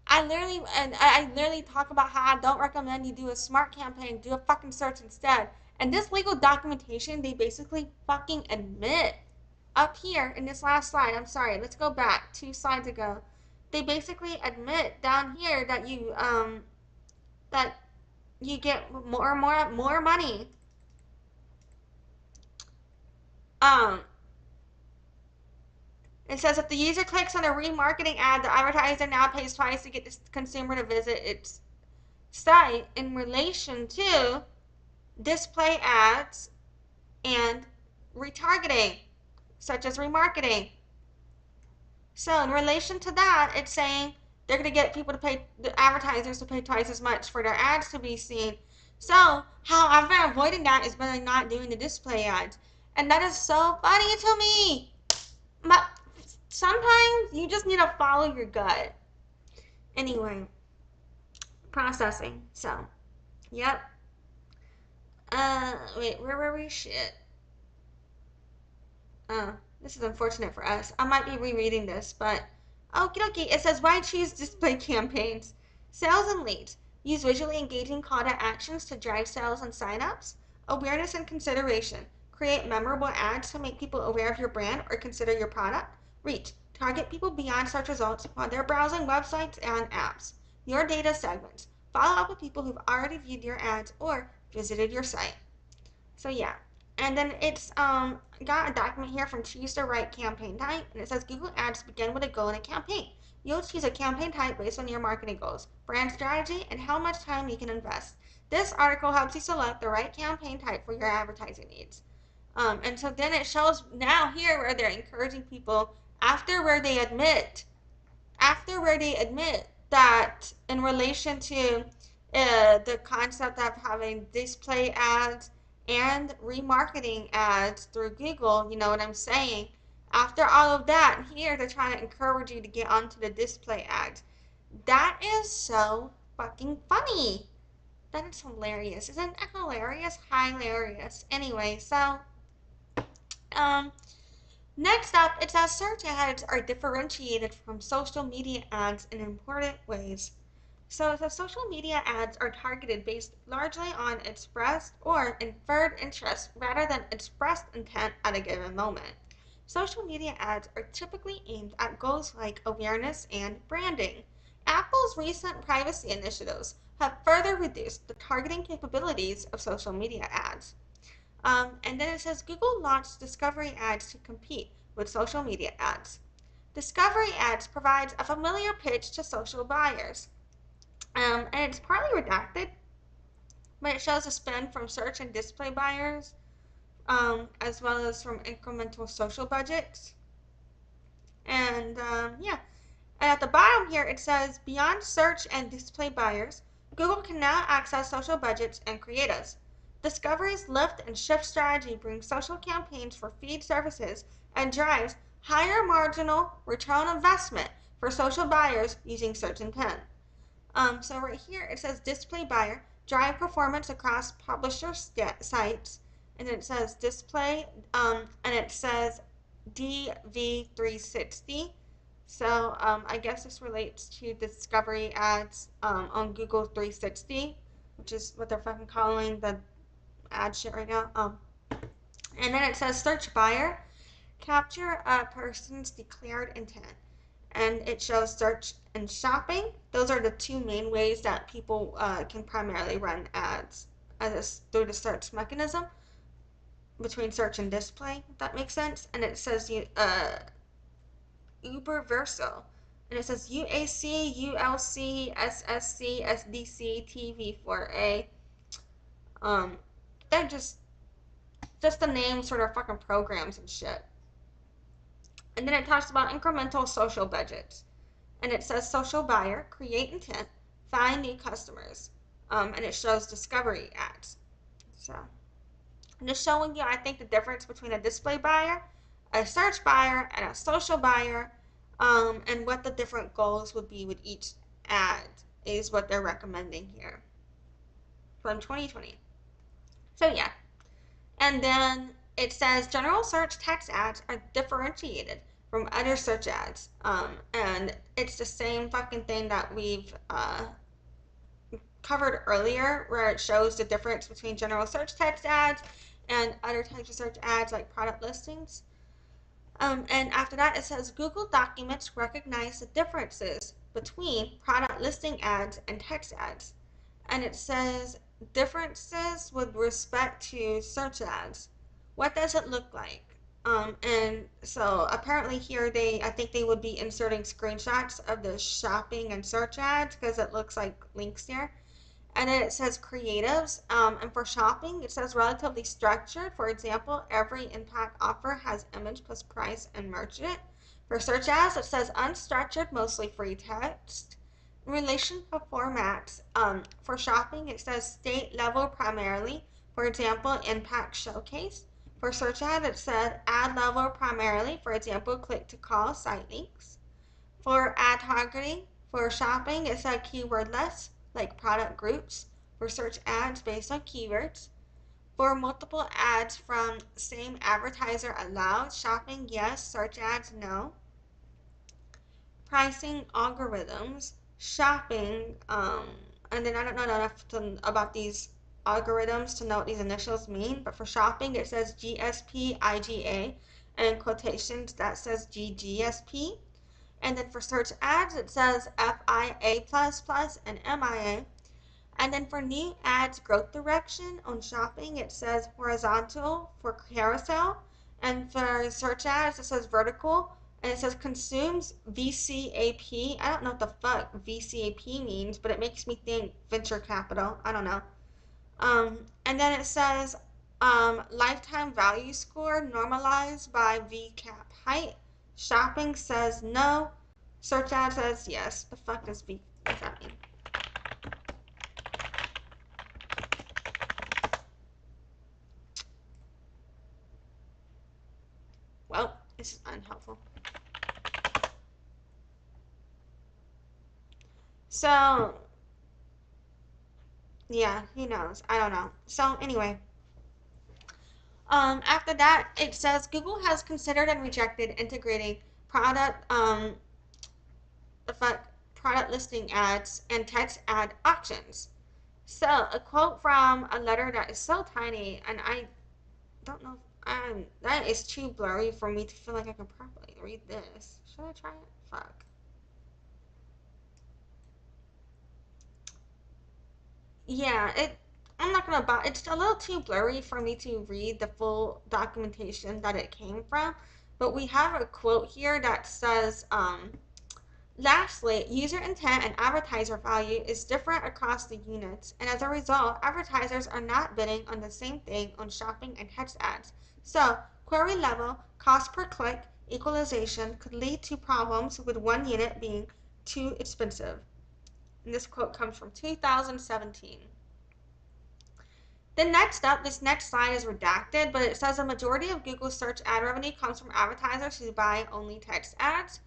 I literally talk about how I don't recommend you do a smart campaign, do a fucking search instead. And this legal documentation, they basically fucking admit up here in this last slide. I'm sorry, let's go back 2 slides ago. They basically admit down here that you get more money. Um, It says if the user clicks on a remarketing ad, the advertiser now pays twice to get the consumer to visit its site in relation to display ads and retargeting, such as remarketing. So in relation to that, it's saying they're going to get people to pay, the advertisers to pay twice as much for their ads to be seen. So how I've been avoiding that is by not doing the display ads. And that is so funny to me. But sometimes you just need to follow your gut. Anyway, processing. So, yep. Wait, where were we? Shit. This is unfortunate for us. I might be rereading this, but okie dokie. It says, why choose display campaigns? Sales and leads. Use visually engaging call to actions to drive sales and signups. Awareness and consideration. Create memorable ads to make people aware of your brand or consider your product. Reach. Target people beyond search results while they're browsing websites and apps. Your data segments. Follow up with people who've already viewed your ads or visited your site. So yeah. And then it's got a document here from Choose the Right Campaign Type, and it says Google Ads begin with a goal in a campaign. You'll choose a campaign type based on your marketing goals, brand strategy, and how much time you can invest. This article helps you select the right campaign type for your advertising needs. And so then it shows now here where they're encouraging people after where they admit that in relation to the concept of having display ads and remarketing ads through Google, you know what I'm saying? After all of that, here they're trying to encourage you to get onto the display ads. That is so fucking funny. That is hilarious. Isn't that hilarious? Hilarious. Anyway, so um next up, it says search ads are differentiated from social media ads in important ways. So the social media ads are targeted based largely on expressed or inferred interest rather than expressed intent at a given moment. Social media ads are typically aimed at goals like awareness and branding. Apple's recent privacy initiatives have further reduced the targeting capabilities of social media ads. And then it says Google launched discovery ads to compete with social media ads. Discovery ads provides a familiar pitch to social buyers. And it's partly redacted, but it shows a spend from search and display buyers, as well as from incremental social budgets. And yeah, and at the bottom here it says beyond search and display buyers, Google can now access social budgets and creatives. Discovery's lift and shift strategy brings social campaigns for feed services and drives higher marginal return on investment for social buyers using search intent. So right here it says display buyer, drive performance across publisher sites, and then it says display, and it says DV360. So I guess this relates to discovery ads on Google 360, which is what they're fucking calling the ad shit right now. And then it says search buyer, capture a person's declared intent. And it shows search and shopping. Those are the two main ways that people can primarily run ads through the search mechanism between search and display, if that makes sense. And it says uber versatile. And it says UAC, ULC, SSC, SDC, TV4A. They're just the names for their fucking programs and shit. And then it talks about incremental social budgets. And it says social buyer, create intent, find new customers. And it shows discovery ads. So, and it's showing you, I think, the difference between a display buyer, a search buyer, and a social buyer, and what the different goals would be with each ad is what they're recommending here from 2020. So yeah, and then it says general search text ads are differentiated from other search ads. And it's the same fucking thing that we've covered earlier, where it shows the difference between general search text ads and other types of search ads like product listings. And after that, it says Google documents recognize the differences between product listing ads and text ads. And it says differences with respect to search ads. What does it look like? And so apparently here I think they would be inserting screenshots of the shopping and search ads because it looks like links there. And then it says creatives, and for shopping, it says relatively structured. For example, every impact offer has image plus price and merge it. For search ads, it says unstructured, mostly free text. In relation to formats, for shopping, it says state level primarily. For example, impact showcase. For search ad, it said ad level primarily. For example, click to call, site links. For ad targeting, for shopping, it said keywordless, like product groups. For search ads based on keywords. For multiple ads from same advertiser allowed, shopping yes, search ads no. Pricing algorithms, shopping, and then I don't know enough about these algorithms to know what these initials mean, but for shopping it says GSP, IGA, and in quotations that says GGSP. And then for search ads, it says FIA++ and MIA. And then for new ads growth direction on shopping, it says horizontal for carousel. And for search ads, it says vertical. And it says consumes VCAP. I don't know what the fuck VCAP means, but it makes me think venture capital. I don't know. And then it says lifetime value score normalized by VCAP height. Shopping says no. Search ad says yes. The fuck does V? What does that mean? Well, this is unhelpful. So, yeah, who knows? I don't know. So anyway, after that, it says Google has considered and rejected integrating product product listing ads and text ad options. So a quote from a letter that is so tiny, and I don't know. That is too blurry for me to feel like I can properly read this. Should I try it? Fuck. Yeah, I'm not gonna buy. It's a little too blurry for me to read the full documentation that it came from. But we have a quote here that says, lastly, user intent and advertiser value is different across the units, and as a result, advertisers are not bidding on the same thing on shopping and text ads. So, query level, cost per click, equalization could lead to problems with one unit being too expensive. And this quote comes from 2017. Then next up, this next slide is redacted, but it says a majority of Google search ad revenue comes from advertisers who buy only text ads.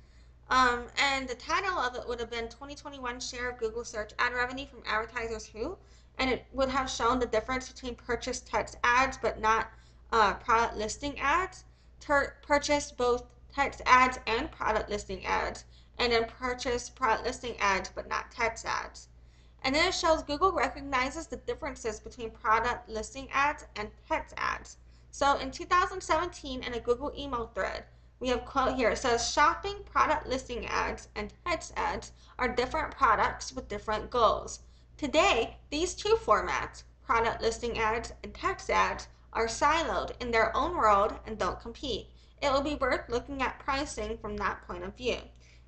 And the title of it would have been 2021 share of Google search ad revenue from advertisers who, and it would have shown the difference between purchase text ads but not product listing ads, purchase both text ads and product listing ads, and then purchase product listing ads but not text ads. And then it shows Google recognizes the differences between product listing ads and text ads. So in 2017, in a Google email thread, we have a quote here. It says, shopping, product listing ads, and text ads are different products with different goals. Today, these two formats, product listing ads and text ads, are siloed in their own world and don't compete. It will be worth looking at pricing from that point of view.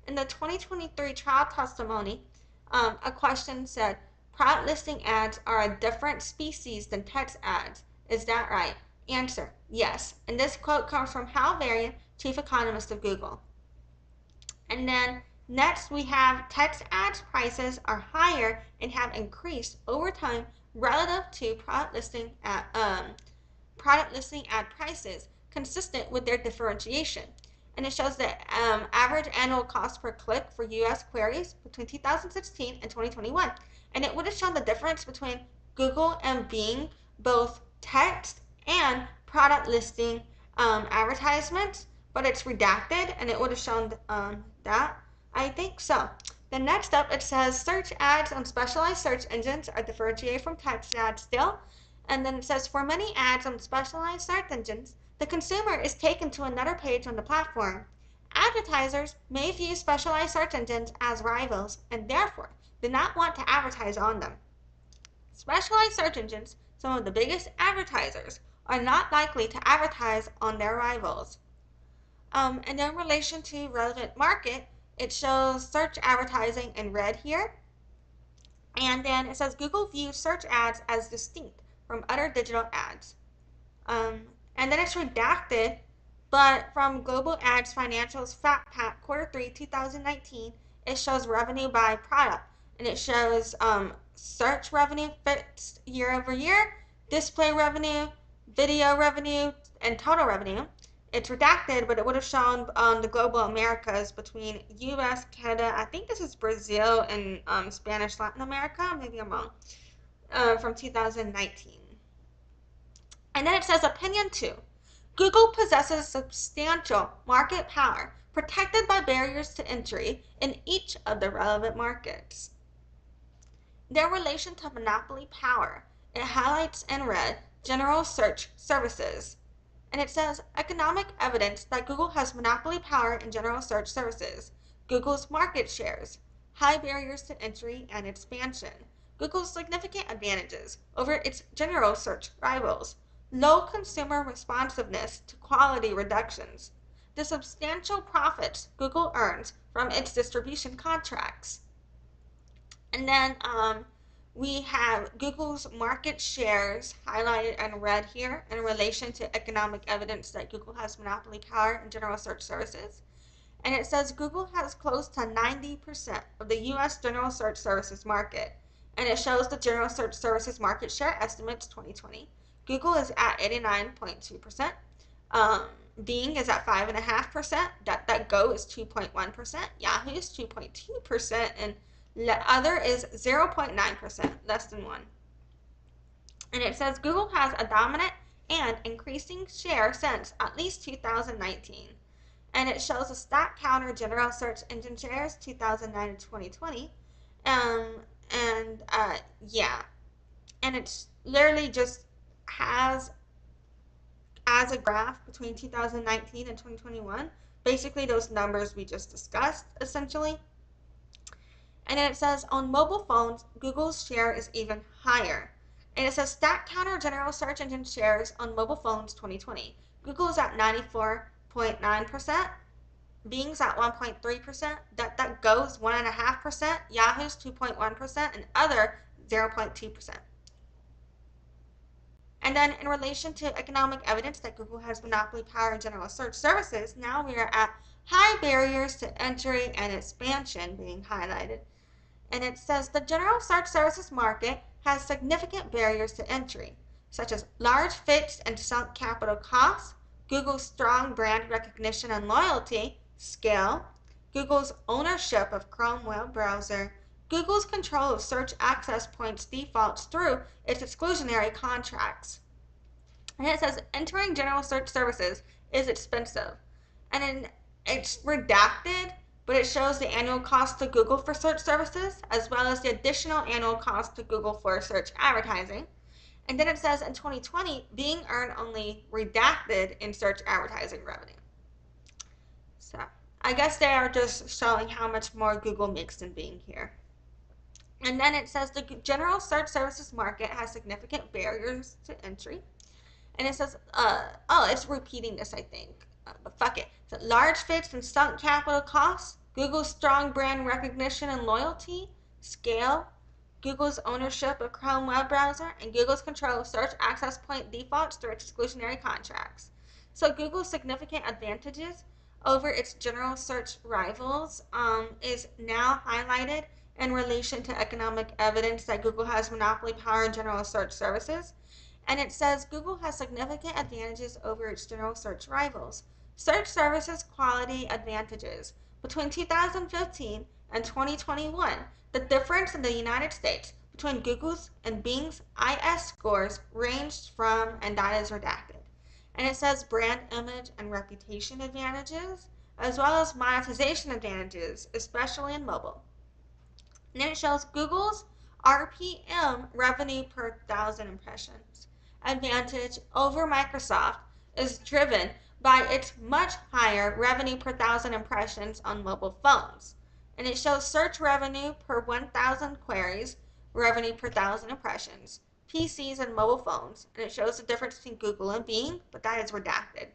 In the 2023 trial testimony, a question said, product listing ads are a different species than text ads. Is that right? Answer, yes. And this quote comes from Hal Varian, chief economist of Google. And then next we have text ads prices are higher and have increased over time relative to product listing ad prices, consistent with their differentiation. And it shows that average annual cost per click for U.S. queries between 2016 and 2021. And it would have shown the difference between Google and Bing, both text and product listing advertisements, but it's redacted, and it would have shown that. I think so. Then next up, it says search ads on specialized search engines are differentiated from text ads still. And then it says for many ads on specialized search engines, the consumer is taken to another page on the platform. Advertisers may view specialized search engines as rivals and therefore do not want to advertise on them. Specialized search engines, some of the biggest advertisers, are not likely to advertise on their rivals. And in relation to relevant market, it shows search advertising in red here. And then it says Google views search ads as distinct from other digital ads. And then it's redacted, but from Global Ads Financials Fact Pack Quarter 3 2019, it shows revenue by product. And it shows search revenue fixed year over year, display revenue, video revenue, and total revenue. It's redacted, but it would have shown the global Americas between US, Canada, I think this is Brazil, and Spanish Latin America, maybe I'm wrong, from 2019. And then it says opinion 2. Google possesses substantial market power protected by barriers to entry in each of the relevant markets. Their relation to monopoly power, it highlights in red general search services. And it says economic evidence that Google has monopoly power in general search services. Google's market shares, high barriers to entry and expansion. Google's significant advantages over its general search rivals. Low consumer responsiveness to quality reductions. The substantial profits Google earns from its distribution contracts. And then we have Google's market shares highlighted in red here in relation to economic evidence that Google has monopoly power in general search services. And it says Google has close to 90% of the U.S. general search services market. And it shows the general search services market share estimates 2020. Google is at 89.2%. Bing is at 5.5%. DuckDuckGo is 2.1%. Yahoo is 2.2%. And the other is 0.9%, less than 1. And it says Google has a dominant and increasing share since at least 2019. And it shows a stat counter general search engine shares 2009 to 2020. Yeah. And it's literally just has as a graph between 2019 and 2021. Basically those numbers we just discussed, essentially. And then it says on mobile phones, Google's share is even higher. And it says stat counter general search engine shares on mobile phones 2020. Google's at 94.9%. Bing's at 1.3%. DuckDuckGo's 1.5%. Yahoo's 2.1%. And other 0.2%. And then in relation to economic evidence that Google has monopoly power in general search services, now we are at high barriers to entry and expansion being highlighted. And it says the general search services market has significant barriers to entry, such as large fixed and sunk capital costs, Google's strong brand recognition and loyalty, scale, Google's ownership of Chrome web browser, Google's control of search access points defaults through its exclusionary contracts. And it says entering general search services is expensive. And then it's redacted, but it shows the annual cost to Google for search services, as well as the additional annual cost to Google for search advertising. And then it says in 2020, Bing earned only redacted in search advertising revenue. So I guess they are just showing how much more Google makes than Bing here. And then it says the general search services market has significant barriers to entry. And it says, it's repeating this, I think. but fuck it. So large fixed and sunk capital costs, Google's strong brand recognition and loyalty, scale, Google's ownership of Chrome web browser, and Google's control of search access point defaults through exclusionary contracts. So Google's significant advantages over its general search rivals is now highlighted in relation to economic evidence that Google has monopoly power in general search services. And it says Google has significant advantages over its general search rivals. Search services quality advantages. Between 2015 and 2021, the difference in the United States between Google's and Bing's IS scores ranged from, and that is redacted. And it says brand image and reputation advantages, as well as monetization advantages, especially in mobile. And then it shows Google's RPM, revenue per 1,000 impressions, advantage over Microsoft is driven by its much higher revenue per 1,000 impressions on mobile phones. And it shows search revenue per 1,000 queries, revenue per 1,000 impressions, PCs and mobile phones. And it shows the difference between Google and Bing, but that is redacted.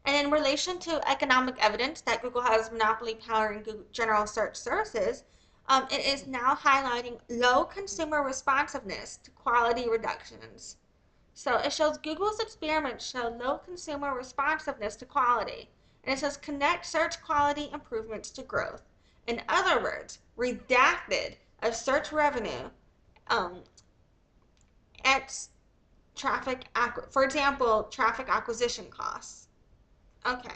And in relation to economic evidence that Google has monopoly power in Google general search services, it is now highlighting low consumer responsiveness to quality reductions. So it shows Google's experiments show low consumer responsiveness to quality. And it says connect search quality improvements to growth. In other words, redacted of search revenue at traffic, for example, traffic acquisition costs. Okay.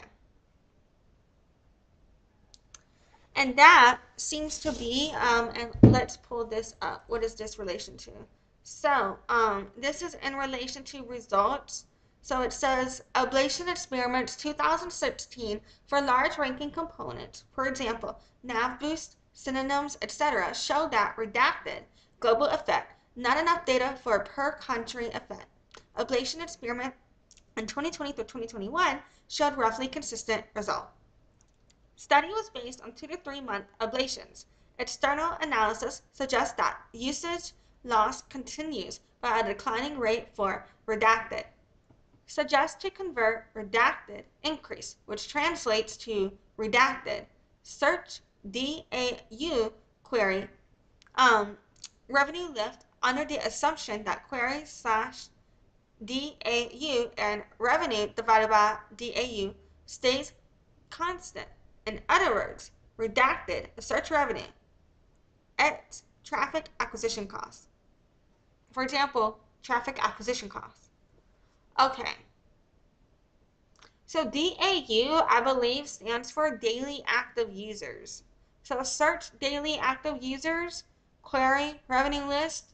And that seems to be, and let's pull this up. What is this relation to? So, this is in relation to results. So it says ablation experiments 2016 for large ranking components, for example, nav boost, synonyms, etc., show that redacted global effect, not enough data for a per country effect. Ablation experiment in 2020 through 2021 showed roughly consistent result. Study was based on 2 to 3 month ablations. External analysis suggests that usage loss continues but at a declining rate for redacted. Suggest to convert redacted increase, which translates to redacted search DAU query revenue lift under the assumption that query slash DAU and revenue divided by DAU stays constant. In other words, redacted search revenue at traffic acquisition costs. For example, traffic acquisition costs. Okay. So DAU, I believe, stands for daily active users. So search daily active users, query revenue list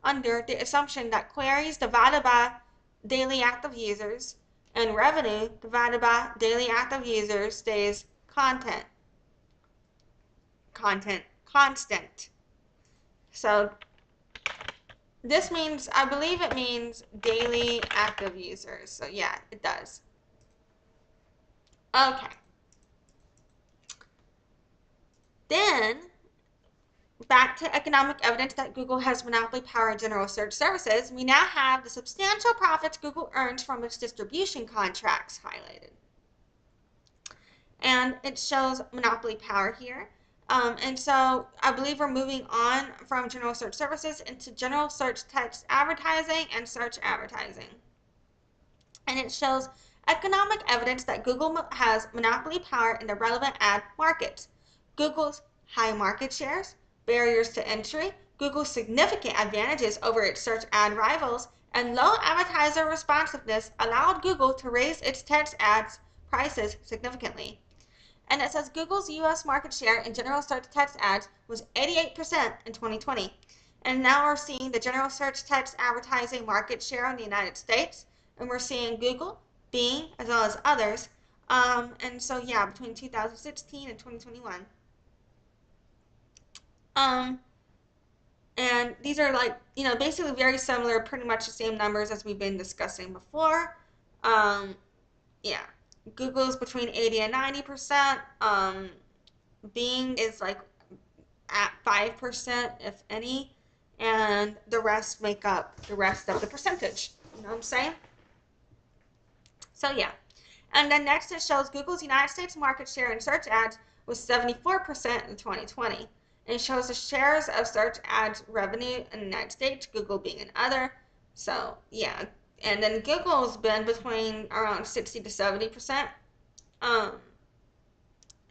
under the assumption that queries divided by daily active users and revenue divided by daily active users stays constant. So this means, I believe it means daily active users. So yeah, it does. Okay. Then, back to economic evidence that Google has monopoly power in general search services, we now have the substantial profits Google earns from its distribution contracts highlighted. And it shows monopoly power here. And so I believe we're moving on from general search services into general search text advertising and search advertising. And it shows economic evidence that Google has monopoly power in the relevant ad markets. Google's high market shares, barriers to entry, Google's significant advantages over its search ad rivals, and low advertiser responsiveness allowed Google to raise its text ads prices significantly. And it says Google's U.S. market share in general search text ads was 88% in 2020. And now we're seeing the general search text advertising market share in the United States. And we're seeing Google, Bing, as well as others. And so, yeah, between 2016 and 2021. And these are like, basically very similar, pretty much the same numbers as we've been discussing before. Yeah. Google's between 80 and 90%. Bing is like at 5%, if any. And the rest make up the rest of the percentage. You know what I'm saying? So yeah. And then next it shows Google's United States market share in search ads was 74% in 2020. And it shows the shares of search ads revenue in the United States, Google being an other. So yeah. And then Google's been between around 60 to 70%. Um,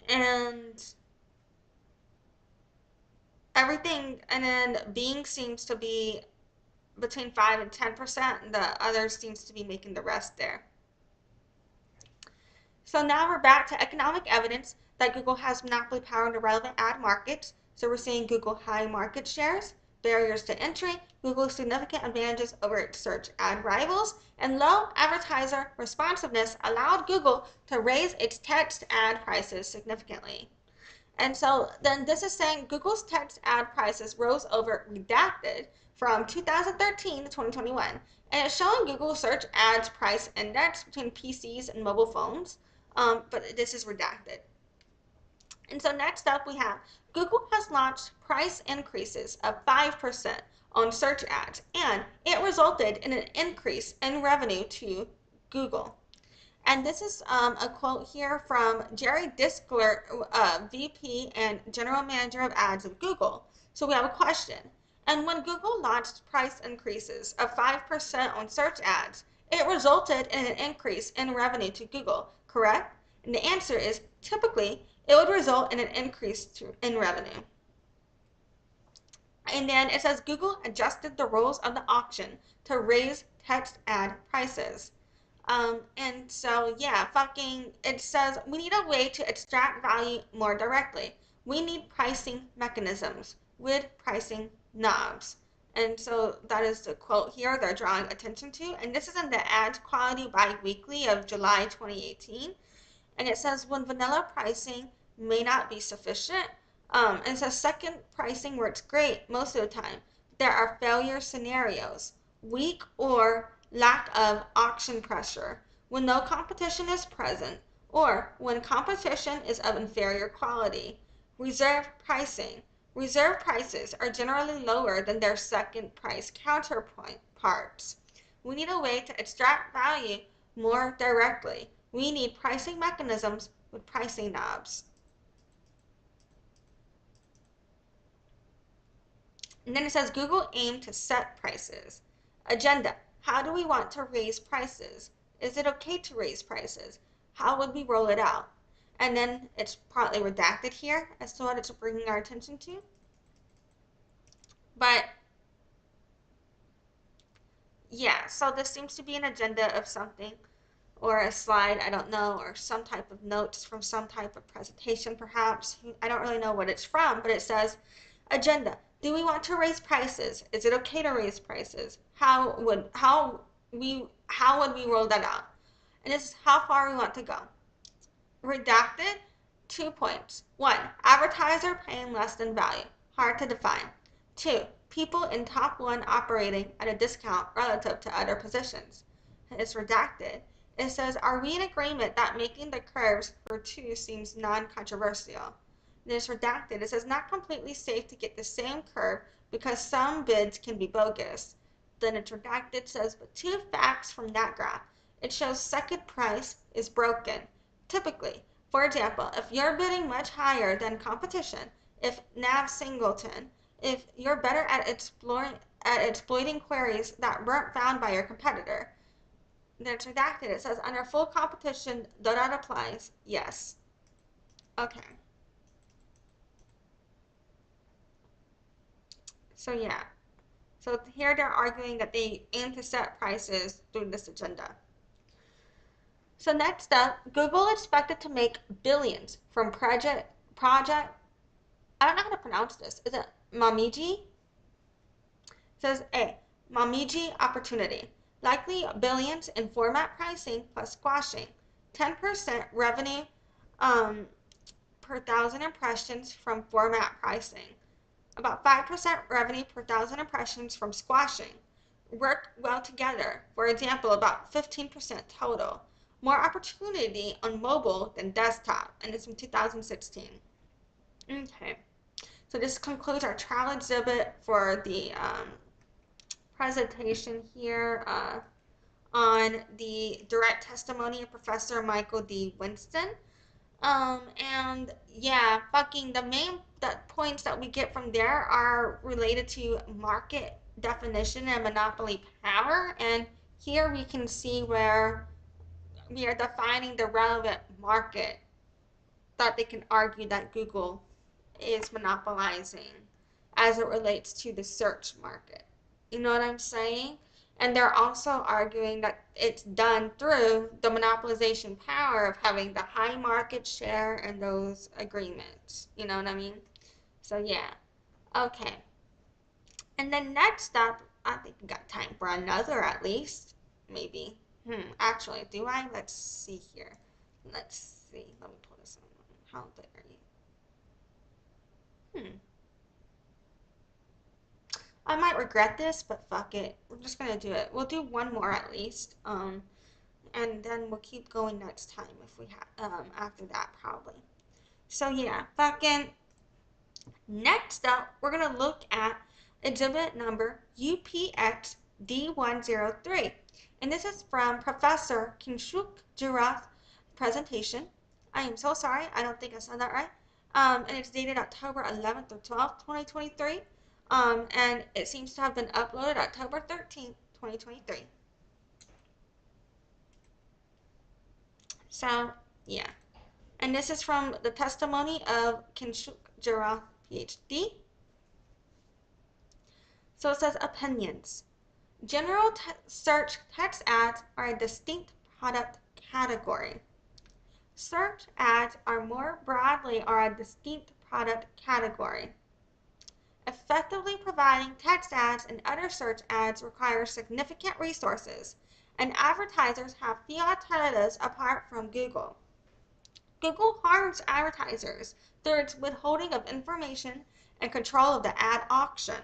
and everything, and then Bing seems to be between 5 and 10%, and the others seems to be making the rest there. So now we're back to economic evidence that Google has monopoly power in the relevant ad markets. So we're seeing Google high market shares, barriers to entry, Google's significant advantages over its search ad rivals, and low advertiser responsiveness allowed Google to raise its text ad prices significantly. And so then this is saying Google's text ad prices rose over redacted from 2013 to 2021. And it's showing Google search ads price index between PCs and mobile phones. But this is redacted. And so next up we have Google has launched price increases of 5% on search ads, and it resulted in an increase in revenue to Google. And this is a quote here from Jerry Diskler, VP and General Manager of Ads of Google. So we have a question. And when Google launched price increases of 5% on search ads, it resulted in an increase in revenue to Google, correct? And the answer is typically it would result in an increase in revenue. And then it says Google adjusted the rules of the auction to raise text ad prices. And so, yeah, it says we need a way to extract value more directly. We need pricing mechanisms with pricing knobs. And so that is the quote here they're drawing attention to. And this is in the Ads Quality Biweekly of July 2018. And it says when vanilla pricing may not be sufficient, and it says second pricing works great most of the time. There are failure scenarios, weak or lack of auction pressure, when no competition is present, or when competition is of inferior quality. Reserve pricing. Reserve prices are generally lower than their second price counterparts. We need a way to extract value more directly. We need pricing mechanisms with pricing knobs. And then it says Google aimed to set prices. Agenda. How do we want to raise prices? Is it okay to raise prices? How would we roll it out? And then it's partly redacted here as to what it's bringing our attention to. But yeah, so this seems to be an agenda of something, or a slide, I don't know, or some type of notes from some type of presentation perhaps. I don't really know what it's from, but it says agenda. Do we want to raise prices? Is it okay to raise prices? How would we roll that out? And this is how far we want to go. Redacted, 2 points. 1. Advertiser paying less than value. Hard to define. 2. People in top 1 operating at a discount relative to other positions. It's redacted. It says, are we in agreement that making the curves for 2 seems non-controversial? Then it's redacted. It says, not completely safe to get the same curve because some bids can be bogus. Then it's redacted. It says, but 2 facts from that graph. It shows second price is broken. Typically, for example, if you're bidding much higher than competition, if nav singleton, if you're better at exploiting queries that weren't found by your competitor, then it's redacted. It says under full competition, though that applies, yes. Okay. So yeah. So here they're arguing that they aim to set prices through this agenda. So next up, Google expected to make billions from project, I don't know how to pronounce this. Is it Mamiji? It says A, Mamiji opportunity. Likely billions in format pricing plus squashing. 10% revenue per 1,000 impressions from format pricing. About 5% revenue per 1,000 impressions from squashing. Work well together. For example, about 15% total. More opportunity on mobile than desktop, and it's from 2016. Okay, so this concludes our trial exhibit for the presentation here on the direct testimony of Professor Michael D. Whinston. And yeah, fucking the main points that we get from there are related to market definition and monopoly power. And here we can see where we are defining the relevant market that they can argue that Google is monopolizing as it relates to the search market. You know what I'm saying? And they're also arguing that it's done through the monopolization power of having the high market share and those agreements. You know what I mean? So yeah. Okay. And then next up, I think we got time for another at least. Maybe. Actually, do I? Let's see here. Let's see. Let me pull this on. How big are you? I might regret this, but fuck it. We're just gonna do it. We'll do one more at least. And then we'll keep going next time if we have after that probably. So yeah, fucking next up we're gonna look at exhibit number UPX D103. And this is from Professor Kinshuk Jerath presentation. I am so sorry, I don't think I said that right. And it's dated October 11th or 12th, 2023. And it seems to have been uploaded October 13th, 2023. So, yeah. And this is from the testimony of Kinshuk Jerath, PhD. So it says opinions. General search text ads are a distinct product category. Search ads are more broadly a distinct product category. Effectively providing text ads and other search ads requires significant resources, and advertisers have few alternatives apart from Google. Google harms advertisers through its withholding of information and control of the ad auction.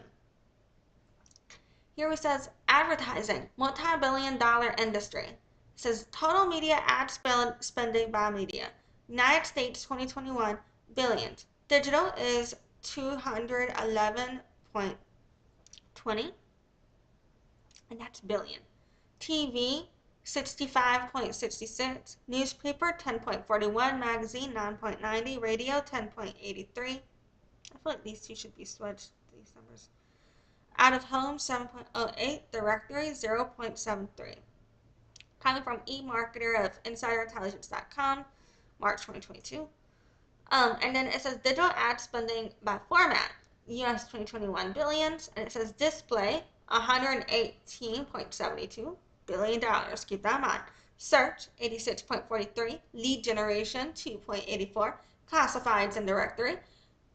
Here it says advertising, multi-billion-dollar industry. It says total media ad spending by media. United States 2021 billions. Digital is 211.20, and that's billion. TV 65.66, newspaper 10.41, magazine 9.90, radio 10.83. I feel like these two should be switched, these numbers. Out of home 7.08, directory 0.73. Coming from eMarketer of InsiderIntelligence.com, March 2022. And then it says digital ad spending by format, US 2021 billions, and it says display, $118.72 billion. Keep that in mind. Search, 86.43, lead generation, 2.84, classifieds and directory,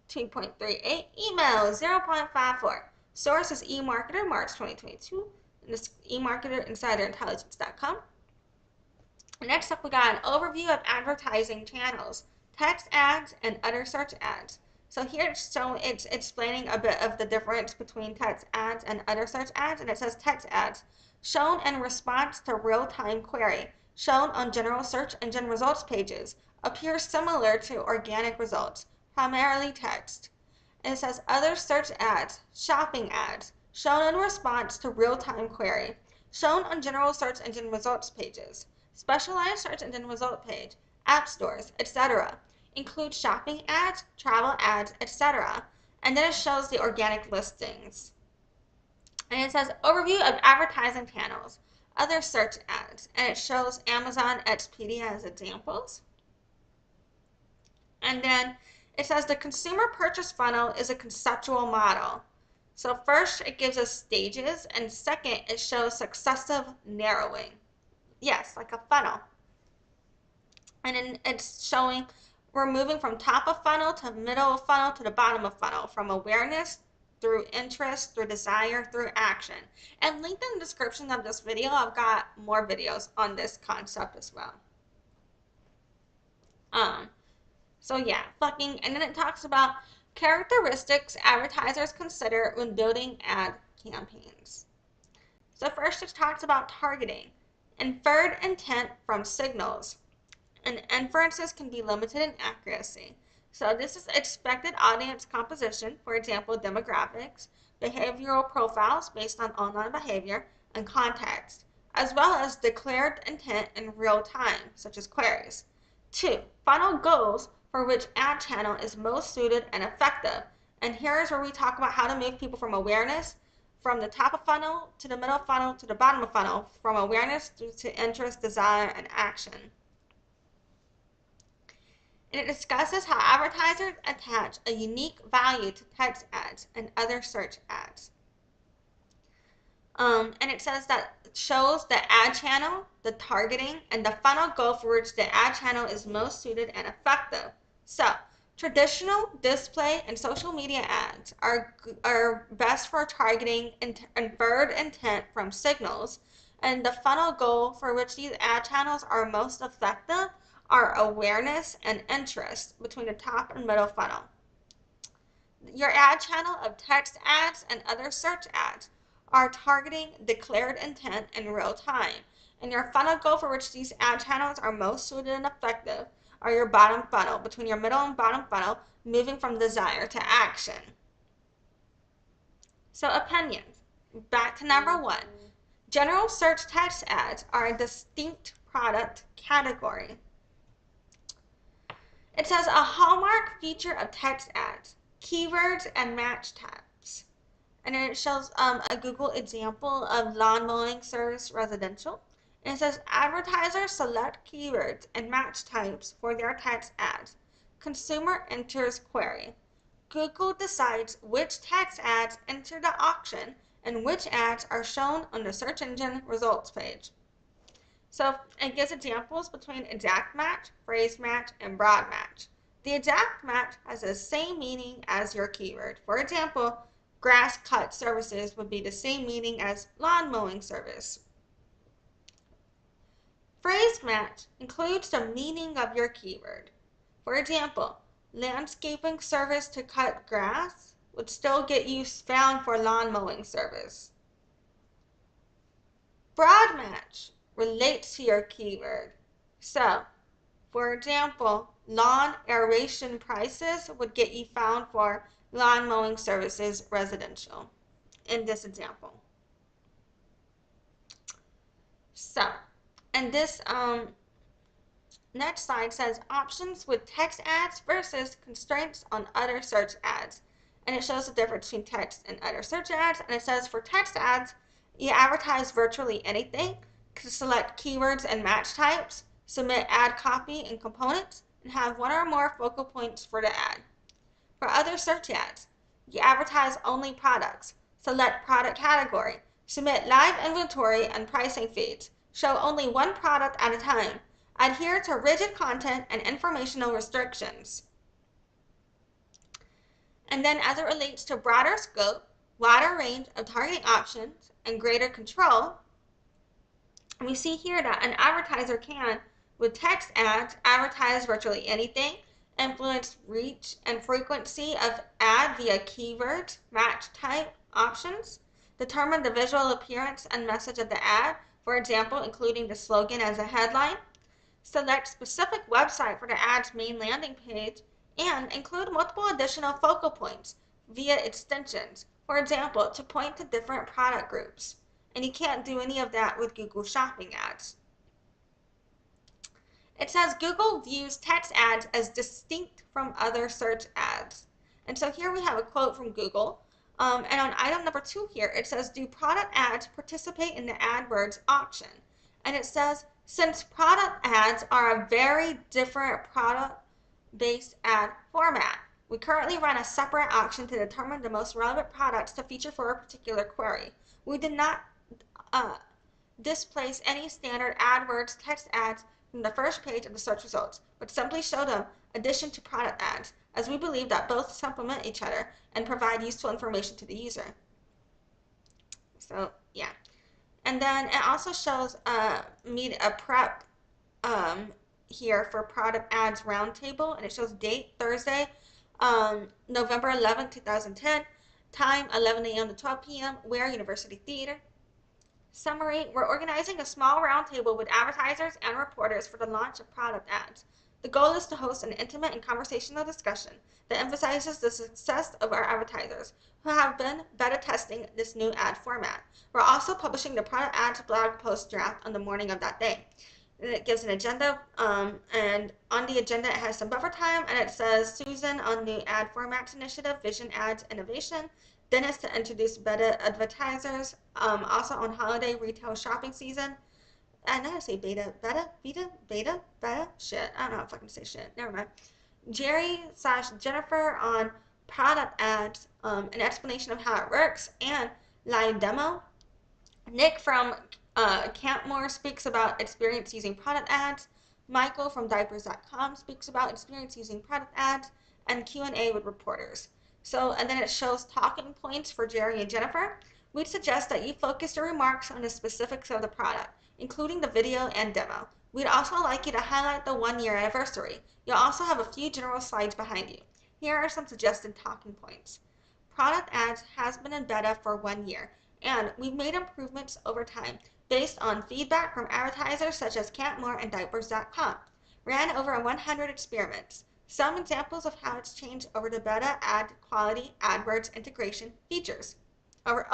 2.38, email, 0.54. Source is eMarketer, March 2022, and this eMarketer, InsiderIntelligence.com. Next up, we got an overview of advertising channels. Text ads and other search ads. So here it's explaining a bit of the difference between text ads and other search ads, and it says text ads shown in response to real-time query, shown on general search engine results pages, appear similar to organic results, primarily text. And it says other search ads, shopping ads, shown in response to real-time query, shown on general search engine results pages, specialized search engine result page, app stores, etc. Include shopping ads, travel ads, etc. And then it shows the organic listings. And it says overview of advertising channels, other search ads, and it shows Amazon, Expedia as examples. And then it says the consumer purchase funnel is a conceptual model. So first it gives us stages, and second it shows successive narrowing. Yes, like a funnel. And then it's showing we're moving from top of funnel to middle of funnel to the bottom of funnel, from awareness through interest, through desire, through action. And linked in the description of this video, I've got more videos on this concept as well. So yeah, and then it talks about characteristics advertisers consider when building ad campaigns. So first it talks about targeting, inferred intent from signals. And inferences can be limited in accuracy. So this is expected audience composition, for example, demographics, behavioral profiles based on online behavior, and context. as well as declared intent in real time, such as queries. 2. Funnel goals for which ad channel is most suited and effective. And here's where we talk about how to move people from awareness, from the top of funnel to the middle of funnel to the bottom of funnel, from awareness to interest, desire, and action. And it discusses how advertisers attach a unique value to text ads and other search ads. And it says that it shows the ad channel, the targeting, and the funnel goal for which the ad channel is most suited and effective. So, traditional display and social media ads are best for targeting inferred intent from signals, and the funnel goal for which these ad channels are most effective are awareness and interest between the top and middle funnel. Your ad channel of text ads and other search ads are targeting declared intent in real time. And your funnel goal for which these ad channels are most suited and effective are your bottom funnel, between your middle and bottom funnel, moving from desire to action. So opinions. Back to number 1. General search text ads are a distinct product category. It says a hallmark feature of text ads, keywords and match types. And then it shows a Google example of lawn mowing service residential. And it says advertisers select keywords and match types for their text ads. Consumer enters query. Google decides which text ads enter the auction and which ads are shown on the search engine results page. So it gives examples between exact match, phrase match, and broad match. The exact match has the same meaning as your keyword. For example, grass cut services would be the same meaning as lawn mowing service. Phrase match includes the meaning of your keyword. For example, landscaping service to cut grass would still get you found for lawn mowing service. Broad match relates to your keyword. So, for example, lawn aeration prices would get you found for lawn mowing services residential in this example. So, and this next slide says options with text ads versus constraints on other search ads. And it shows the difference between text and other search ads. And it says for text ads, you advertise virtually anything, select keywords and match types, submit ad copy and components, and have one or more focal points for the ad. For other search ads, you advertise only products, select product category, submit live inventory and pricing feeds, show only one product at a time, adhere to rigid content and informational restrictions. And then as it relates to broader scope, wider range of targeting options, and greater control, we see here that an advertiser can, with text ads, advertise virtually anything, influence reach and frequency of ad via keywords, match type, options, determine the visual appearance and message of the ad, for example, including the slogan as a headline, select specific website for the ad's main landing page, and include multiple additional focal points via extensions, for example, to point to different product groups. And you can't do any of that with Google Shopping ads. It says Google views text ads as distinct from other search ads. And so here we have a quote from Google. And on item number 2 here, it says, do product ads participate in the AdWords auction? And it says, since product ads are a very different product-based ad format, we currently run a separate auction to determine the most relevant products to feature for a particular query. We did not displace any standard AdWords text ads from the first page of the search results, but simply show them addition to product ads, as we believe that both supplement each other and provide useful information to the user. So yeah, and then it also shows a prep here for product ads roundtable, and it shows date Thursday, November 11th, 2010, time 11 a.m. to 12 p.m. Ware University Theater. Summary, we're organizing a small roundtable with advertisers and reporters for the launch of product ads. The goal is to host an intimate and conversational discussion that emphasizes the success of our advertisers who have been beta testing this new ad format. We're also publishing the product ads blog post draft on the morning of that day. And it gives an agenda, and on the agenda it has some buffer time, and it says Susan on new ad formats initiative, vision ads innovation, Dennis to introduce beta advertisers, also on holiday retail shopping season. I know how to say beta, shit, I don't know how to fucking say shit, never mind. Jerry/Jennifer on product ads, an explanation of how it works, and live demo. Nick from Campmore speaks about experience using product ads. Michael from diapers.com speaks about experience using product ads, and Q&A with reporters. So, and then it shows talking points for Jerry and Jennifer. We'd suggest that you focus your remarks on the specifics of the product, including the video and demo. We'd also like you to highlight the 1-year anniversary. You'll also have a few general slides behind you. Here are some suggested talking points. Product ads has been in beta for 1 year, and we've made improvements over time based on feedback from advertisers such as Campmore and diapers.com. Ran over 100 experiments. Some examples of how it's changed over to beta ad quality, AdWords integration features. Over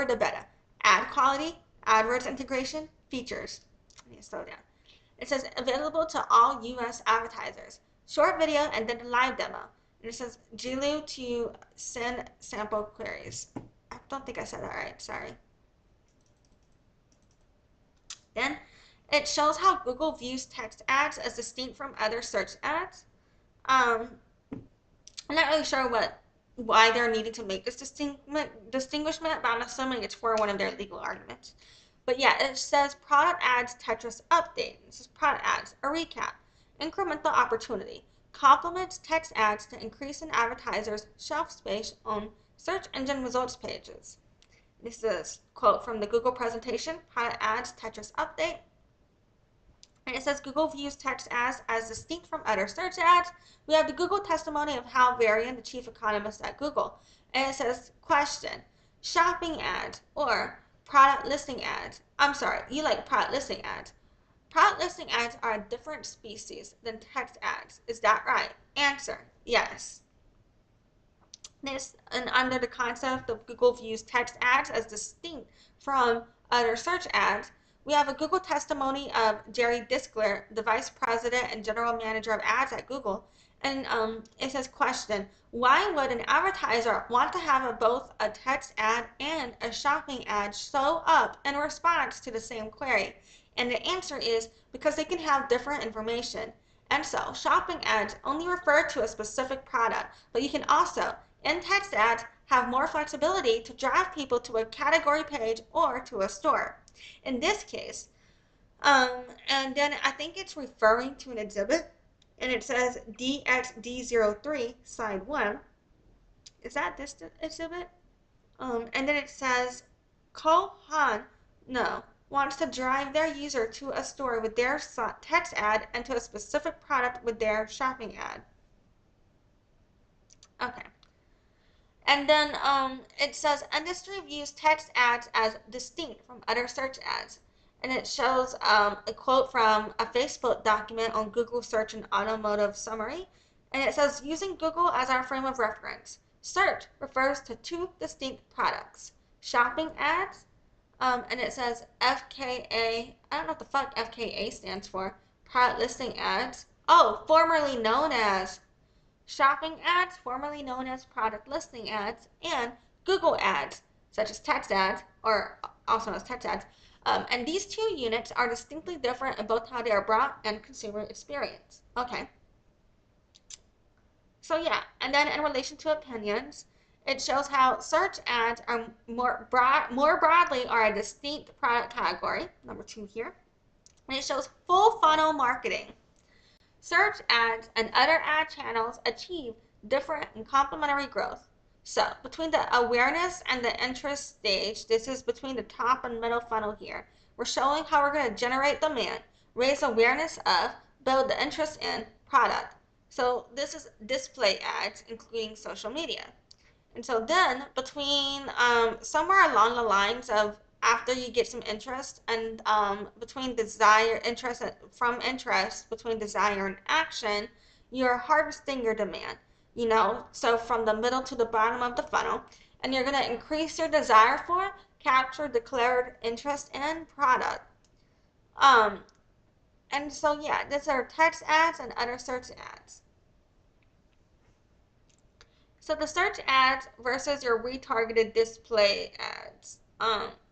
to beta. Ad quality, AdWords integration features. I need to slow down. It says available to all US advertisers. Short video and then the live demo. And it says Jilu to send sample queries. I don't think I said that right, sorry. Then it shows how Google views text ads as distinct from other search ads. I'm not really sure why they're needing to make this distinguishment, but I'm assuming it's for one of their legal arguments. But yeah, it says product ads Tetris update. This is product ads, a recap, incremental opportunity, complements text ads to increase an advertiser's shelf space on search engine results pages. This is a quote from the Google presentation, product ads Tetris update. And it says Google views text ads as distinct from other search ads. We have the Google testimony of Hal Varian, the chief economist at Google. And it says, question, shopping ads or product listing ads. I'm sorry, you like product listing ads. Product listing ads are a different species than text ads. Is that right? Answer, yes. This, and under the concept of Google views text ads as distinct from other search ads, we have a Google testimony of Jerry Diskler, the Vice President and General Manager of Ads at Google. And it says, question, why would an advertiser want to have both a text ad and a shopping ad show up in response to the same query? And the answer is because they can have different information. And so, shopping ads only refer to a specific product, but you can also, in text ads, have more flexibility to drive people to a category page or to a store. In this case, and then I think it's referring to an exhibit, and it says DXD03, slide 1. Is that this exhibit? And then it says Kohan, wants to drive their user to a store with their text ad and to a specific product with their shopping ad. Okay. And then it says industry views text ads as distinct from other search ads. And it shows a quote from a Facebook document on Google Search and Automotive Summary. And it says, using Google as our frame of reference, search refers to two distinct products. Shopping ads, and it says FKA, I don't know what the fuck FKA stands for, product listing ads. Oh, formerly known as shopping ads, formerly known as product listing ads, and Google ads, such as text ads, or also known as text ads. And these two units are distinctly different in both how they are brought and consumer experience. Okay. So yeah, and then in relation to opinions, it shows how search ads are more broadly are a distinct product category, number 2 here. And it shows full funnel marketing. Search ads and other ad channels achieve different and complementary growth. So, between the awareness and the interest stage, this is between the top and middle funnel here, we're showing how we're going to generate demand, raise awareness of, build the interest in product. So, this is display ads, including social media. And so then, between somewhere along the lines of after you get some interest, and between interest between desire and action, you're harvesting your demand, so from the middle to the bottom of the funnel, and you're going to increase your desire for, capture declared interest in product. um and so yeah, these are text ads and other search ads. So the search ads versus your retargeted display ads.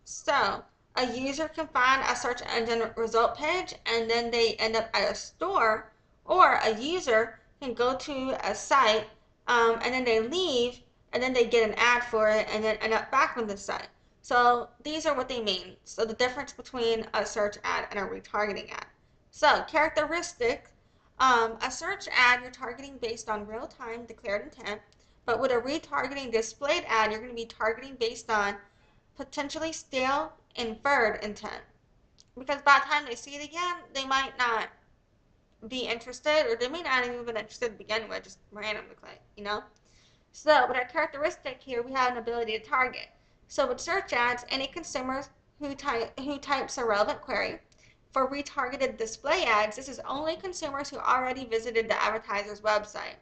So a user can find a search engine result page and then they end up at a store, or a user can go to a site, and then they leave and then they get an ad for it and then end up back on the site. So these are what they mean. So the difference between a search ad and a retargeting ad. So characteristics. A search ad you're targeting based on real-time declared intent, but with a retargeting displayed ad, you're going to be targeting based on potentially stale inferred intent. Because by the time they see it again, they might not be interested, or they may not even been interested to begin with, just randomly click. So with our characteristic here, we have an ability to target. So with search ads, any consumers who types a relevant query. For retargeted display ads, this is only consumers who already visited the advertiser's website.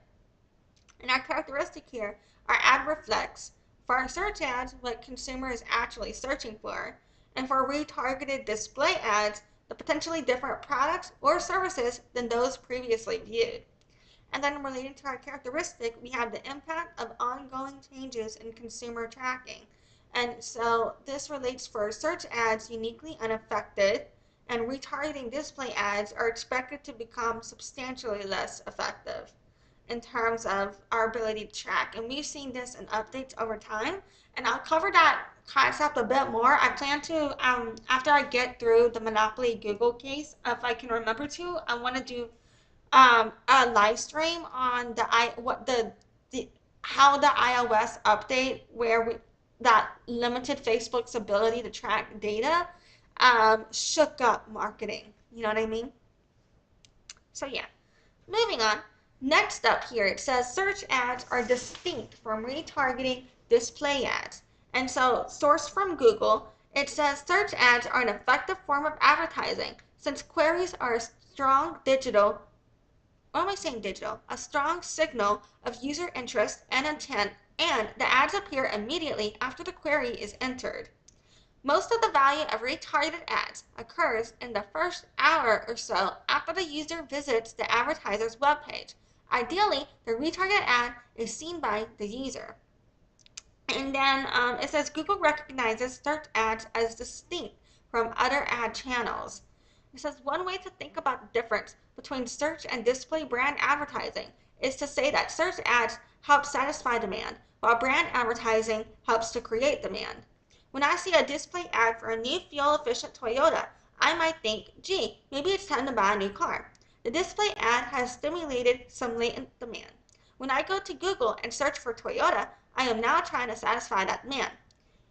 And our characteristic here, our ad reflects, for our search ads, what consumer is actually searching for, and for retargeted display ads, the potentially different products or services than those previously viewed. And then related to our characteristic, we have the impact of ongoing changes in consumer tracking. And so this relates for search ads uniquely unaffected, and retargeting display ads are expected to become substantially less effective in terms of our ability to track. And we've seen this in updates over time. And I'll cover that concept a bit more. I plan to, after I get through the Monopoly Google case, if I can remember to, I want to do a live stream on the how the iOS update, where that limited Facebook's ability to track data, shook up marketing. You know what I mean? So yeah, moving on. Next up here, it says search ads are distinct from retargeting display ads. And so, sourced from Google, it says search ads are an effective form of advertising since queries are a strong digital, what am I saying digital? A strong signal of user interest and intent, and the ads appear immediately after the query is entered. Most of the value of retargeted ads occurs in the first hour or so after the user visits the advertiser's webpage. Ideally, the retargeted ad is seen by the user. And then it says Google recognizes search ads as distinct from other ad channels. It says one way to think about the difference between search and display brand advertising is to say that search ads help satisfy demand, while brand advertising helps to create demand. When I see a display ad for a new fuel-efficient Toyota, I might think, gee, maybe it's time to buy a new car. The display ad has stimulated some latent demand. When I go to Google and search for Toyota, I am now trying to satisfy that demand.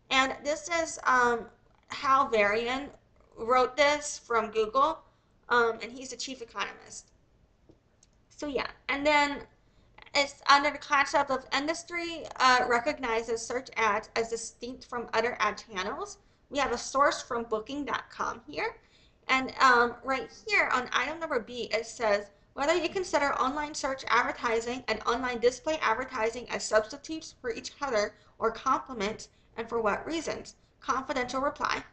And this is Hal Varian wrote this from Google, and he's the chief economist. So yeah, and then it's under the concept of industry recognizes search ads as distinct from other ad channels. We have a source from booking.com here. And right here on item number B, it says, whether you consider online search advertising and online display advertising as substitutes for each other or complements, and for what reasons. Confidential reply.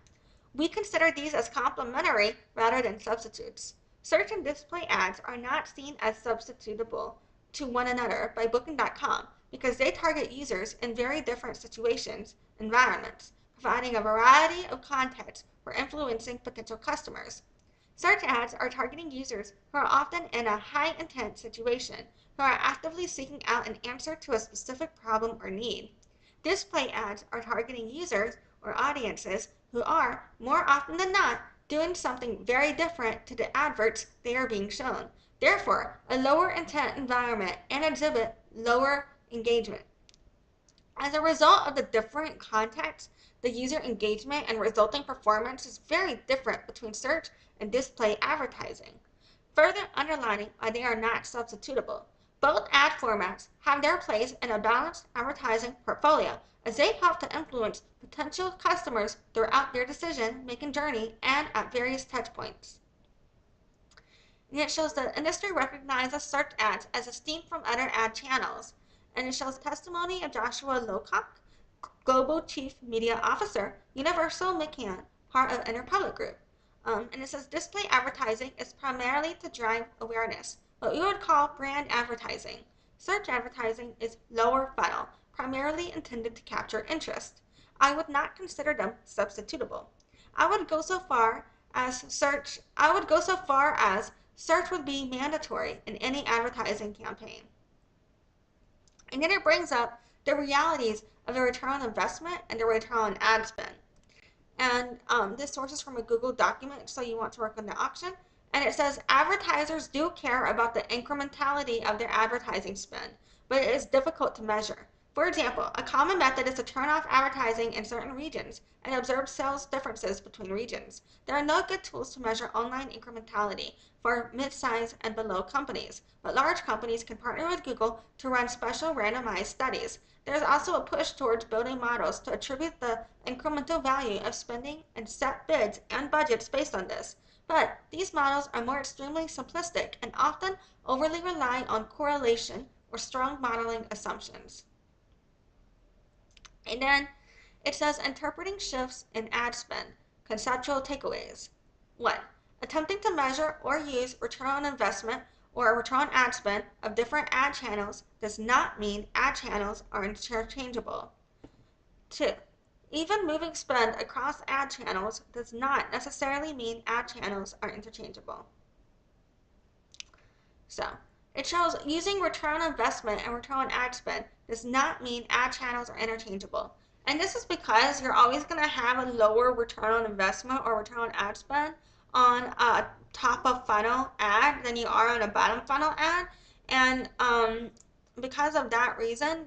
We consider these as complementary rather than substitutes. Search and display ads are not seen as substitutable to one another by Booking.com because they target users in very different situations, environments, providing a variety of context for influencing potential customers. Search ads are targeting users who are often in a high-intent situation, who are actively seeking out an answer to a specific problem or need. Display ads are targeting users or audiences who are, more often than not, doing something very different to the adverts they are being shown. Therefore, a lower intent environment and exhibit lower engagement. As a result of the different context, the user engagement and resulting performance is very different between search and display advertising. Further underlining why they are not substitutable. Both ad formats have their place in a balanced advertising portfolio as they help to influence potential customers throughout their decision-making journey and at various touchpoints. And it shows the industry recognizes search ads as distinct from other ad channels. And it shows testimony of Joshua Lowcock, Global Chief Media Officer, Universal McCann, part of Interpublic Group. And it says display advertising is primarily to drive awareness, what we would call brand advertising. Search advertising is lower funnel, primarily intended to capture interest. I would not consider them substitutable. I would go so far as search would be mandatory in any advertising campaign. And then it brings up the realities of the return on investment and the return on ad spend. And this source is from a Google document, so you want to work on the option. And it says advertisers do care about the incrementality of their advertising spend, but it is difficult to measure. For example, a common method is to turn off advertising in certain regions and observe sales differences between regions. There are no good tools to measure online incrementality for mid-size and below companies, but large companies can partner with Google to run special randomized studies. There is also a push towards building models to attribute the incremental value of spending and set bids and budgets based on this. But these models are more extremely simplistic and often overly rely on correlation or strong modeling assumptions. And then it says interpreting shifts in ad spend, conceptual takeaways. 1. Attempting to measure or use return on investment or return on ad spend of different ad channels does not mean ad channels are interchangeable. 2. Even moving spend across ad channels does not necessarily mean ad channels are interchangeable. So, it shows using return on investment and return on ad spend does not mean ad channels are interchangeable. And this is because you're always going to have a lower return on investment or return on ad spend on a top of funnel ad than you are on a bottom funnel ad. And because of that reason,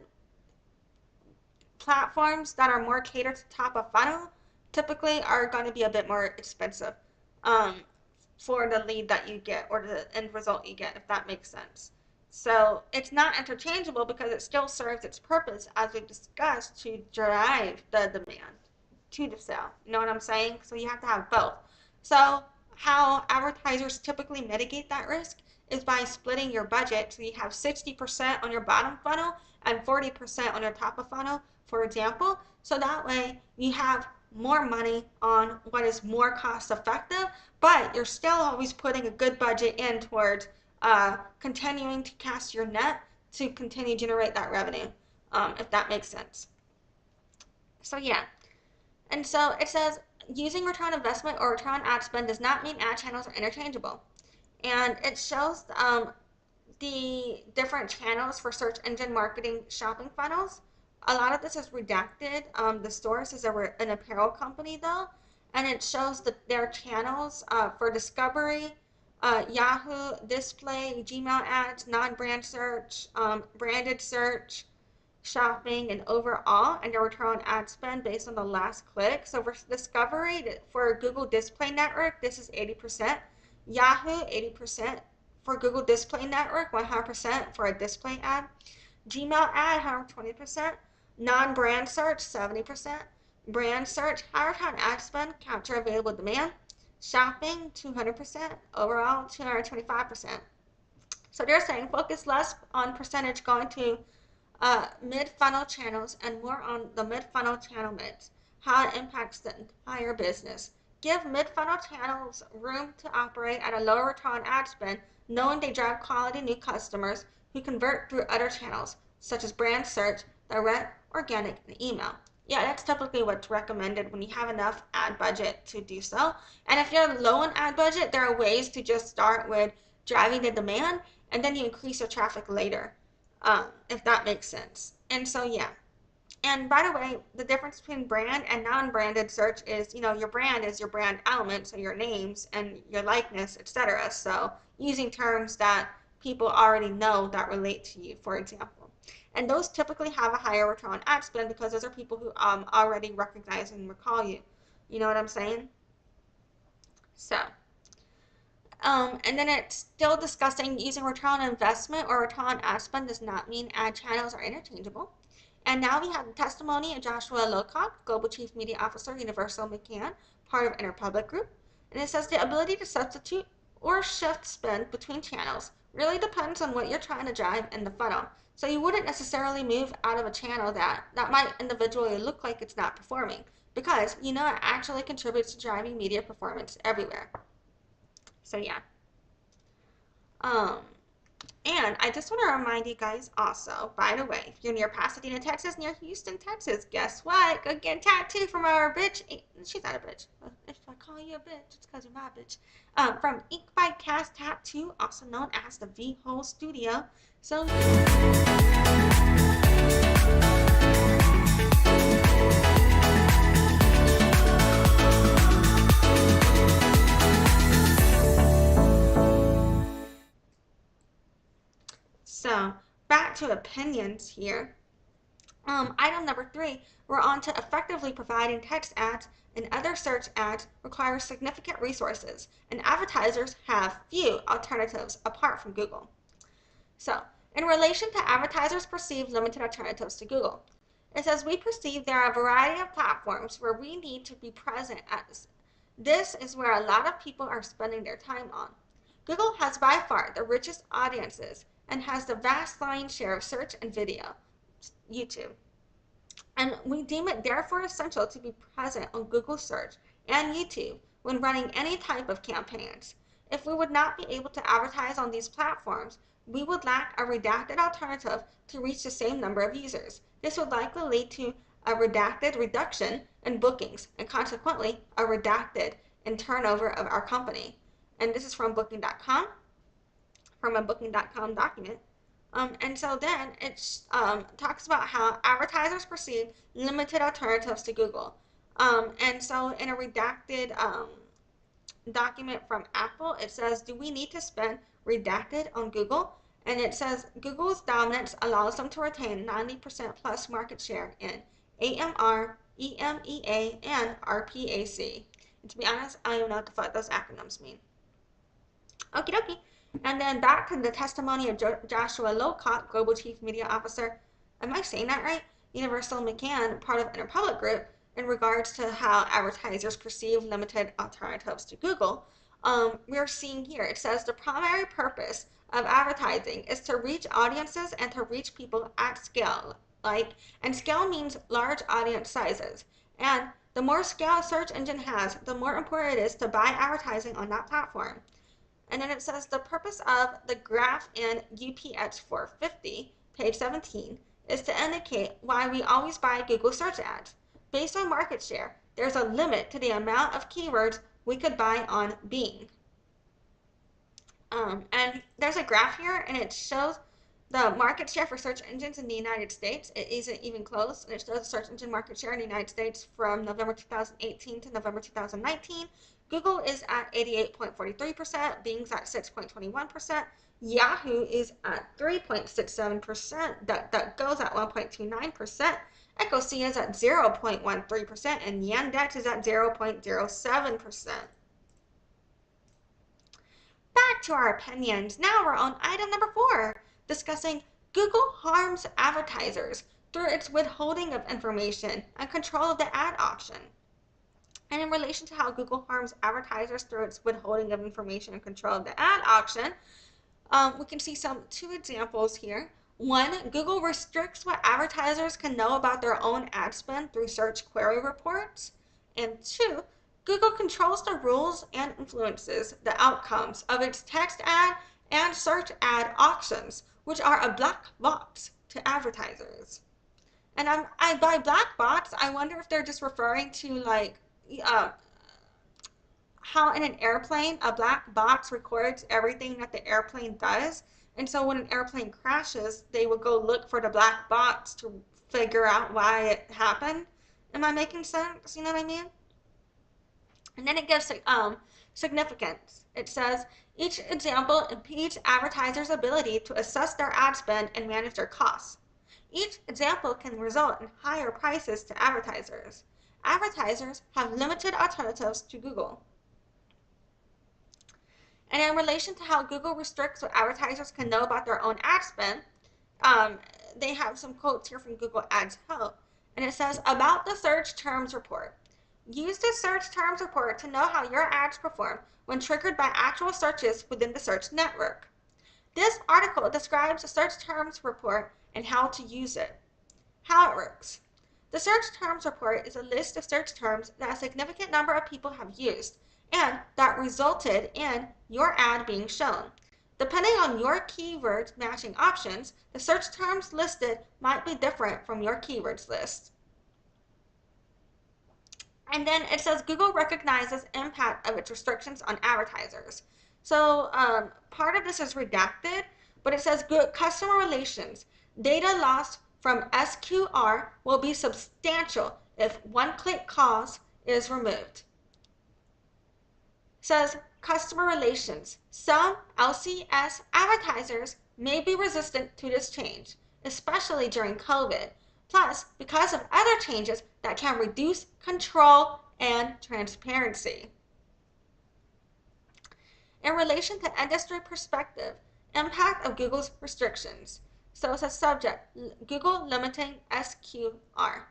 platforms that are more catered to top of funnel typically are going to be a bit more expensive for the lead that you get or the end result you get, if that makes sense. So it's not interchangeable because it still serves its purpose, as we discussed, to drive the demand to the sale. You know what I'm saying? So you have to have both. So how advertisers typically mitigate that risk is by splitting your budget. So you have 60% on your bottom funnel and 40% on your top of funnel, for example. So that way you have more money on what is more cost effective, but you're still always putting a good budget in towards continuing to cast your net to continue to generate that revenue, if that makes sense. So yeah, and so it says using return on investment or return on ad spend does not mean ad channels are interchangeable. And it shows the different channels for search engine marketing shopping funnels. A lot of this is redacted. The source is an apparel company though, and it shows their channels for discovery, Yahoo, display, Gmail ads, non-brand search, branded search, shopping, and overall, and your return on ad spend based on the last click. So for discovery, for Google Display Network, this is 80%. Yahoo, 80%. For Google Display Network, 100% for a display ad. Gmail ad, 120%. Non-brand search, 70%. Brand search, higher return on ad spend, capture available demand. Shopping, 200%. Overall, 225%. So they're saying focus less on percentage going to mid-funnel channels and more on the mid-funnel channel mix, how it impacts the entire business. Give mid-funnel channels room to operate at a lower return on ad spend, knowing they drive quality new customers who convert through other channels, such as brand search, direct, organic, and email. Yeah, that's typically what's recommended when you have enough ad budget to do so. And if you're low on ad budget, there are ways to just start with driving the demand and then you increase your traffic later, if that makes sense. And so, yeah. And by the way, the difference between brand and non-branded search is, your brand is your brand element, so your names and your likeness, etc. So using terms that people already know that relate to you, for example. And those typically have a higher return on ad spend because those are people who already recognize and recall you. You know what I'm saying? So, And then it's still discussing using return on investment or return on ad spend does not mean ad channels are interchangeable. And now we have the testimony of Joshua Lowcock, Global Chief Media Officer, Universal McCann, part of Interpublic Group. And it says the ability to substitute or shift spend between channels really depends on what you're trying to drive in the funnel. So you wouldn't necessarily move out of a channel that might individually look like it's not performing, because you know it actually contributes to driving media performance everywhere. So yeah. Um, and I just want to remind you guys also, by the way, if you're near Pasadena, Texas, near Houston, Texas, guess what? Go get a tattoo from our bitch. She's not a bitch. If I call you a bitch, it's because you're my bitch. From Ink by Cast Tattoo, also known as the V-Hole Studio. So So back to opinions here. Item number 3, we're on to effectively providing text ads and other search ads requires significant resources, and advertisers have few alternatives apart from Google. So, in relation to advertisers' perceived limited alternatives to Google, it says we perceive there are a variety of platforms where we need to be present at this. This is where a lot of people are spending their time on. Google has by far the richest audiences and has the vast lion's share of search and video, YouTube. And we deem it therefore essential to be present on Google Search and YouTube when running any type of campaigns. If we would not be able to advertise on these platforms, we would lack a redacted alternative to reach the same number of users. This would likely lead to a redacted reduction in bookings and consequently a redacted in turnover of our company. And this is from booking.com, from a booking.com document. And so then it talks about how advertisers perceive limited alternatives to Google. And so in a redacted document from Apple, it says, do we need to spend redacted on Google? And it says Google's dominance allows them to retain 90% plus market share in AMR, EMEA, and RPAC. And to be honest, I don't even know what the fuck those acronyms mean. Okie dokie. And then back to the testimony of Joshua Lowcock, Global Chief Media Officer, am I saying that right? Universal McCann, part of Interpublic Group, in regards to how advertisers perceive limited alternatives to Google. We're seeing here, it says the primary purpose of advertising is to reach audiences and to reach people at scale. And scale means large audience sizes. And the more scale a search engine has, the more important it is to buy advertising on that platform. And then it says the purpose of the graph in UPH 450, page 17, is to indicate why we always buy Google search ads. Based on market share, there's a limit to the amount of keywords we could buy on Bing. And there's a graph here, and it shows the market share for search engines in the United States. It isn't even close, and it shows the search engine market share in the United States from November 2018 to November 2019. Google is at 88.43%, Bing's at 6.21%, Yahoo is at 3.67%, DuckDuckGo's at 1.29%, EchoSea is at 0.13%, and Yandex is at 0.07%. Back to our opinions. Now we're on item number 4, discussing Google harms advertisers through its withholding of information and control of the ad auction. And in relation to how Google harms advertisers through its withholding of information and control of the ad auction, we can see two examples here. One, Google restricts what advertisers can know about their own ad spend through search query reports. And 2, Google controls the rules and influences the outcomes of its text ad and search ad auctions, which are a black box to advertisers. And by black box, I wonder if they're just referring to how in an airplane a black box records everything that the airplane does, and so when an airplane crashes they would go look for the black box to figure out why it happened. Am I making sense? You know what I mean? And then it gives significance. It says each example impedes advertisers' ability to assess their ad spend and manage their costs. Each example can result in higher prices to advertisers. Advertisers have limited alternatives to Google. And in relation to how Google restricts what advertisers can know about their own ad spend, they have some quotes here from Google Ads Help. And it says, about the search terms report. Use the search terms report to know how your ads perform when triggered by actual searches within the search network. This article describes the search terms report and how to use it. How it works. The search terms report is a list of search terms that a significant number of people have used and that resulted in your ad being shown. Depending on your keyword matching options, the search terms listed might be different from your keywords list. And then it says Google recognizes impact of its restrictions on advertisers. So part of this is redacted, but it says good customer relations. Data lost from SQR will be substantial if one-click calls is removed. It says customer relations. Some LCS advertisers may be resistant to this change, especially during COVID. Plus, because of other changes that can reduce control and transparency. In relation to industry perspective, impact of Google's restrictions. So it's a subject, Google limiting SQR.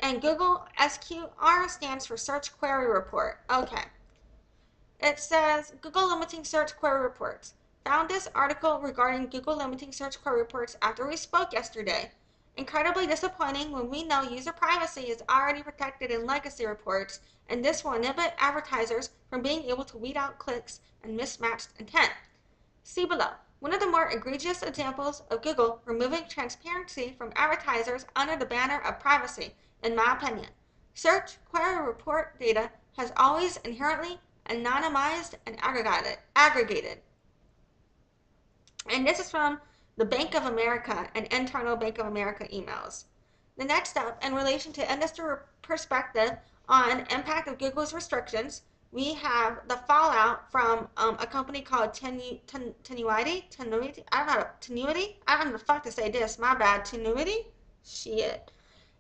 And Google SQR stands for Search Query Report. Okay. It says Google limiting search query reports. Found this article regarding Google limiting search query reports after we spoke yesterday. Incredibly disappointing when we know user privacy is already protected in legacy reports, and this will inhibit advertisers from being able to weed out clicks and mismatched intent. See below. One of the more egregious examples of Google removing transparency from advertisers under the banner of privacy, in my opinion. Search query report data has always inherently anonymized and aggregated. And this is from the Bank of America and internal Bank of America emails. The next step, in relation to industry perspective on impact of Google's restrictions, we have the fallout from a company called Tenuity. I don't know Tenuity. I don't know the fuck to say this. My bad. Tenuity. Shit.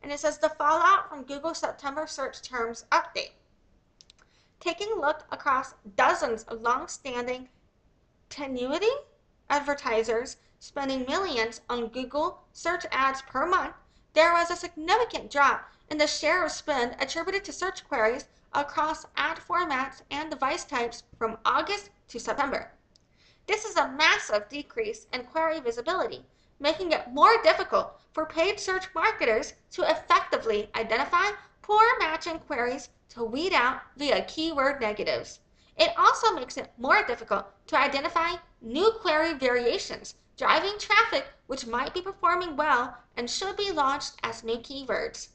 And it says the fallout from Google September search terms update. Taking a look across dozens of long-standing Tenuity advertisers spending millions on Google search ads per month, there was a significant drop in the share of spend attributed to search queries across ad formats and device types from August to September. This is a massive decrease in query visibility, making it more difficult for paid search marketers to effectively identify poor matching queries to weed out via keyword negatives. It also makes it more difficult to identify new query variations, driving traffic which might be performing well and should be launched as new keywords.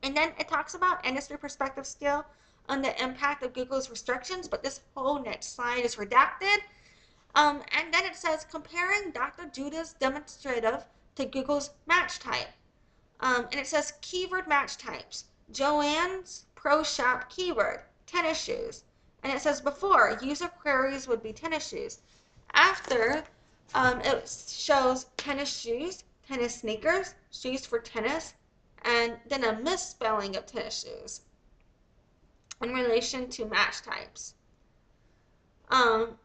And then it talks about industry perspective still on the impact of Google's restrictions, but this whole next slide is redacted. And then it says comparing Dr. Judah's demonstrative to Google's match type. And it says keyword match types. Joanne's Pro Shop keyword, tennis shoes. And it says before, user queries would be tennis shoes. After, it shows tennis shoes, tennis sneakers, shoes for tennis, and then a misspelling of tennis shoes in relation to match types. And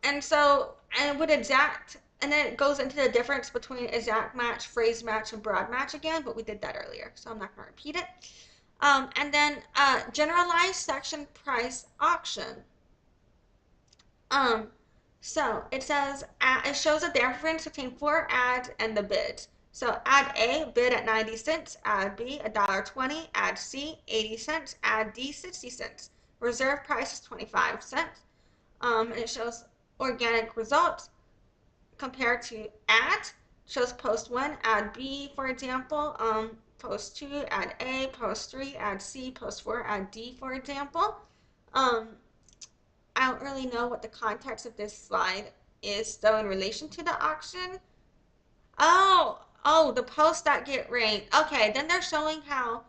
then it goes into the difference between exact match, phrase match, and broad match again, but we did that earlier, so I'm not going to repeat it. And then generalized section price auction. So it says, it shows a difference between 4 ads and the bids. So ad A, bid at 90 cents, ad B, $1.20, ad C, 80 cents, ad D, 60 cents. Reserve price is 25 cents. And it shows organic results compared to ads. Shows post 1, ad B, for example, post 2, ad A, post 3, ad C, post 4, ad D, for example. I don't really know what the context of this slide is, though, in relation to the auction. Oh, the posts that get ranked. Okay, then they're showing how,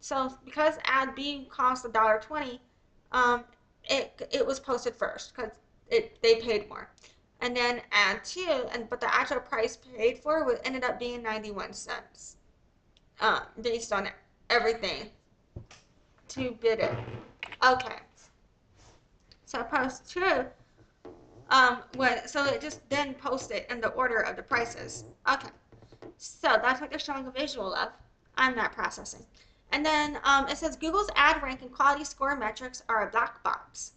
so because ad B cost $1.20, it was posted first because they paid more. And then ad 2, but the actual price paid for ended up being 91 cents, based on everything. to bid it. Okay. So post true. So it just then posts it in the order of the prices. Okay. So that's what they're showing a visual of. I'm not processing. And then it says Google's ad rank and quality score metrics are a black box.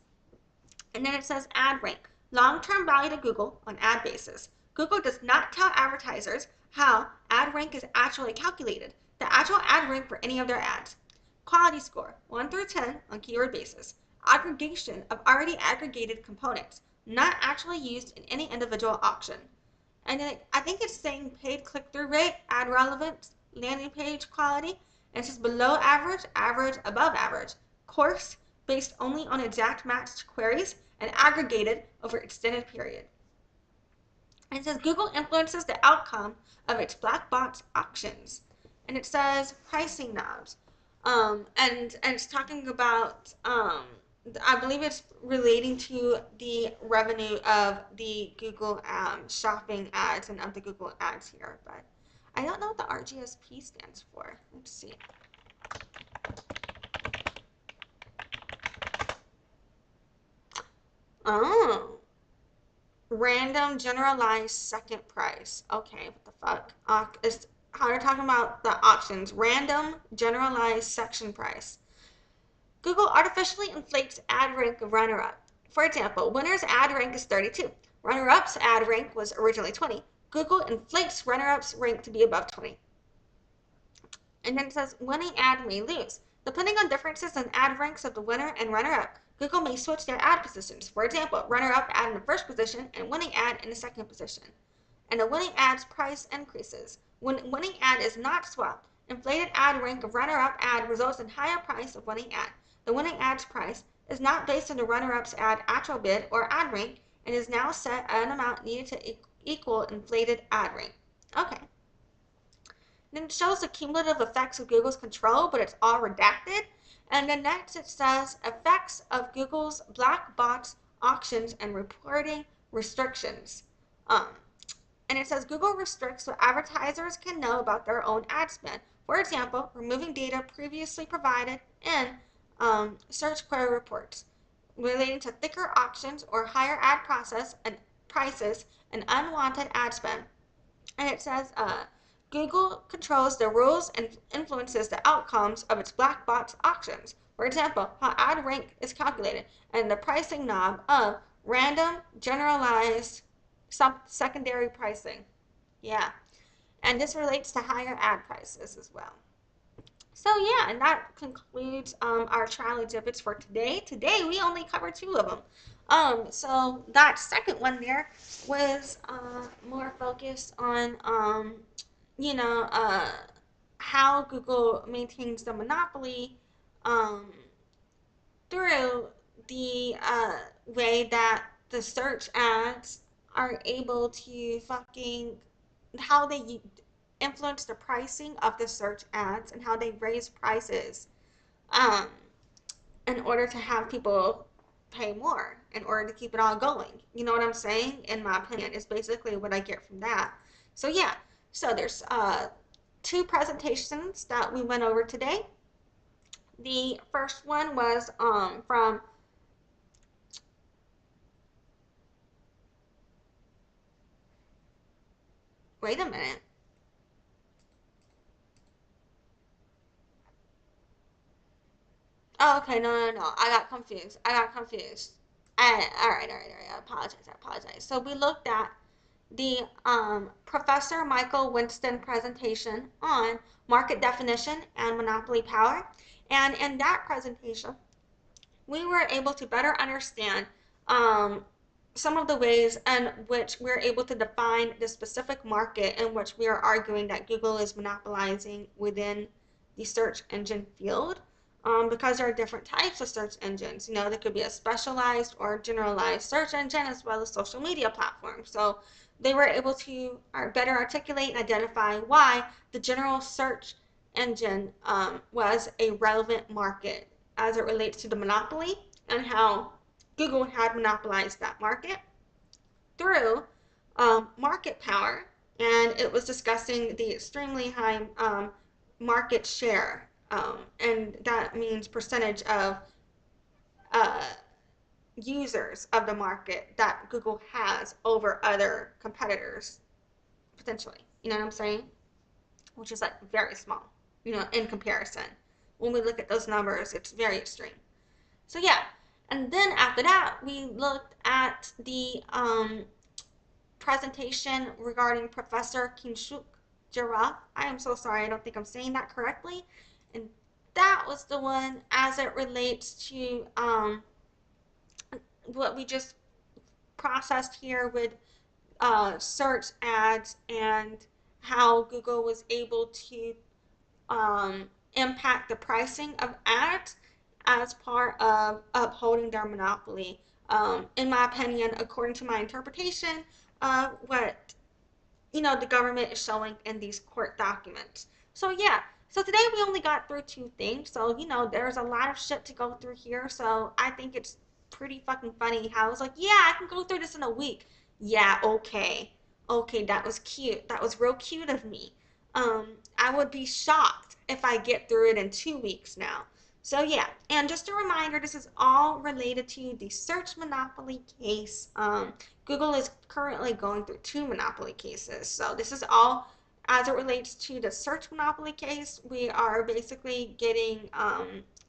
And then it says ad rank, long-term value to Google on ad basis. Google does not tell advertisers how ad rank is actually calculated, the actual ad rank for any of their ads. Quality score, 1 through 10 on keyword basis. Aggregation of already aggregated components, not actually used in any individual auction. And then I think it's saying paid click-through rate, ad relevance, landing page quality. And it says below average, average, above average. Course, based only on exact matched queries and aggregated over extended period. And it says Google influences the outcome of its black box auctions. And it says pricing knobs. And it's talking about, I believe it's relating to the revenue of the Google shopping ads and of the Google ads here. But I don't know what the RGSP stands for. Let's see. Oh, random generalized second price. Okay, what the fuck? It's how they're talking about the options. Random generalized section price. Google artificially inflates ad rank of runner-up. For example, winner's ad rank is 32. Runner-up's ad rank was originally 20. Google inflates runner-up's rank to be above 20. And then it says winning ad may lose. Depending on differences in ad ranks of the winner and runner-up, Google may switch their ad positions. For example, runner-up ad in the first position and winning ad in the second position. And the winning ad's price increases. When winning ad is not swapped, inflated ad rank of runner-up ad results in higher price of winning ad. The winning ad's price is not based on the runner-up's ad actual bid or ad rank and is now set at an amount needed to equal inflated ad rank. Okay. Then it shows the cumulative effects of Google's control, but it's all redacted. And then next it says effects of Google's black box auctions and reporting restrictions. And it says Google restricts what advertisers can know about their own ad spend. For example, removing data previously provided in search query reports relating to thicker auctions or higher ad process and prices and unwanted ad spend. And it says Google controls the rules and influences the outcomes of its black box auctions. For example, how ad rank is calculated and the pricing knob of random generalized secondary pricing. Yeah. And this relates to higher ad prices as well. So yeah, and that concludes our trial exhibits for today. Today we only covered 2 of them. So that second one there was more focused on how Google maintains the monopoly through the way that the search ads are able to how they influence the pricing of the search ads and how they raise prices um, in order to have people pay more in order to keep it all going. You know what I'm saying? In my opinion, is basically what I get from that. So yeah, so there's 2 presentations that we went over today. The first one was from wait a minute. Oh, okay, no. I got confused. All right. I apologize. So we looked at the Professor Michael Whinston presentation on market definition and monopoly power. And in that presentation, we were able to better understand some of the ways in which we're able to define the specific market in which we are arguing that Google is monopolizing within the search engine field. Because there are different types of search engines. You know, there could be a specialized or generalized search engine as well as social media platforms. So they were able to better articulate and identify why the general search engine was a relevant market as it relates to the monopoly and how Google had monopolized that market through market power. And it was discussing the extremely high market share And that means percentage of uh, users of the market that Google has over other competitors, potentially. You know what I'm saying? Which is like very small, in comparison. When we look at those numbers, it's very extreme. So yeah, and then after that, we looked at the presentation regarding Professor Kinshuk Jerath. I am so sorry, I don't think I'm saying that correctly. And that was the one as it relates to what we just processed here with search ads and how Google was able to impact the pricing of ads as part of upholding their monopoly. In my opinion, according to my interpretation of what the government is showing in these court documents. So yeah, so today we only got through two things. So there's a lot of shit to go through here. So I think it's pretty fucking funny how it's like, yeah, I can go through this in a week. Yeah, okay, that was cute. That was real cute of me. I would be shocked if I get through it in 2 weeks now. So yeah, and just a reminder, this is all related to the search monopoly case. Google is currently going through two monopoly cases. So this is all as it relates to the search monopoly case. We are basically getting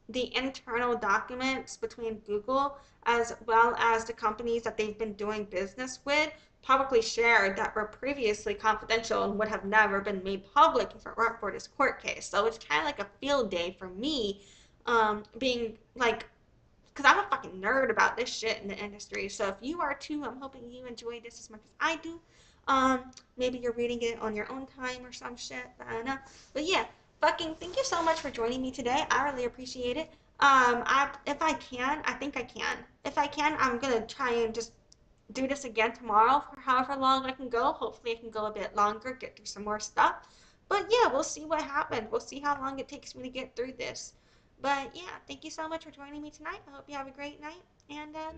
the internal documents between Google as well as the companies that they've been doing business with publicly shared that were previously confidential and would have never been made public if it weren't for this court case. So it's kind of like a field day for me, being like, because I'm a fucking nerd about this shit in the industry. So if you are too, I'm hoping you enjoy this as much as I do. Maybe you're reading it on your own time or some shit, but I don't know. But yeah, fucking thank you so much for joining me today. I really appreciate it. If I can, I think I can. If I can, I'm gonna try and just do this again tomorrow for however long I can go. Hopefully I can go a bit longer, get through some more stuff. But yeah, we'll see what happens. We'll see how long it takes me to get through this. But yeah, thank you so much for joining me tonight. I hope you have a great night, and bye.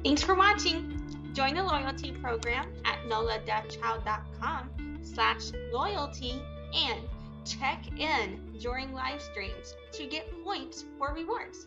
Thanks for watching. Join the loyalty program at nola-chow.com/loyalty and check in during live streams to get points for rewards.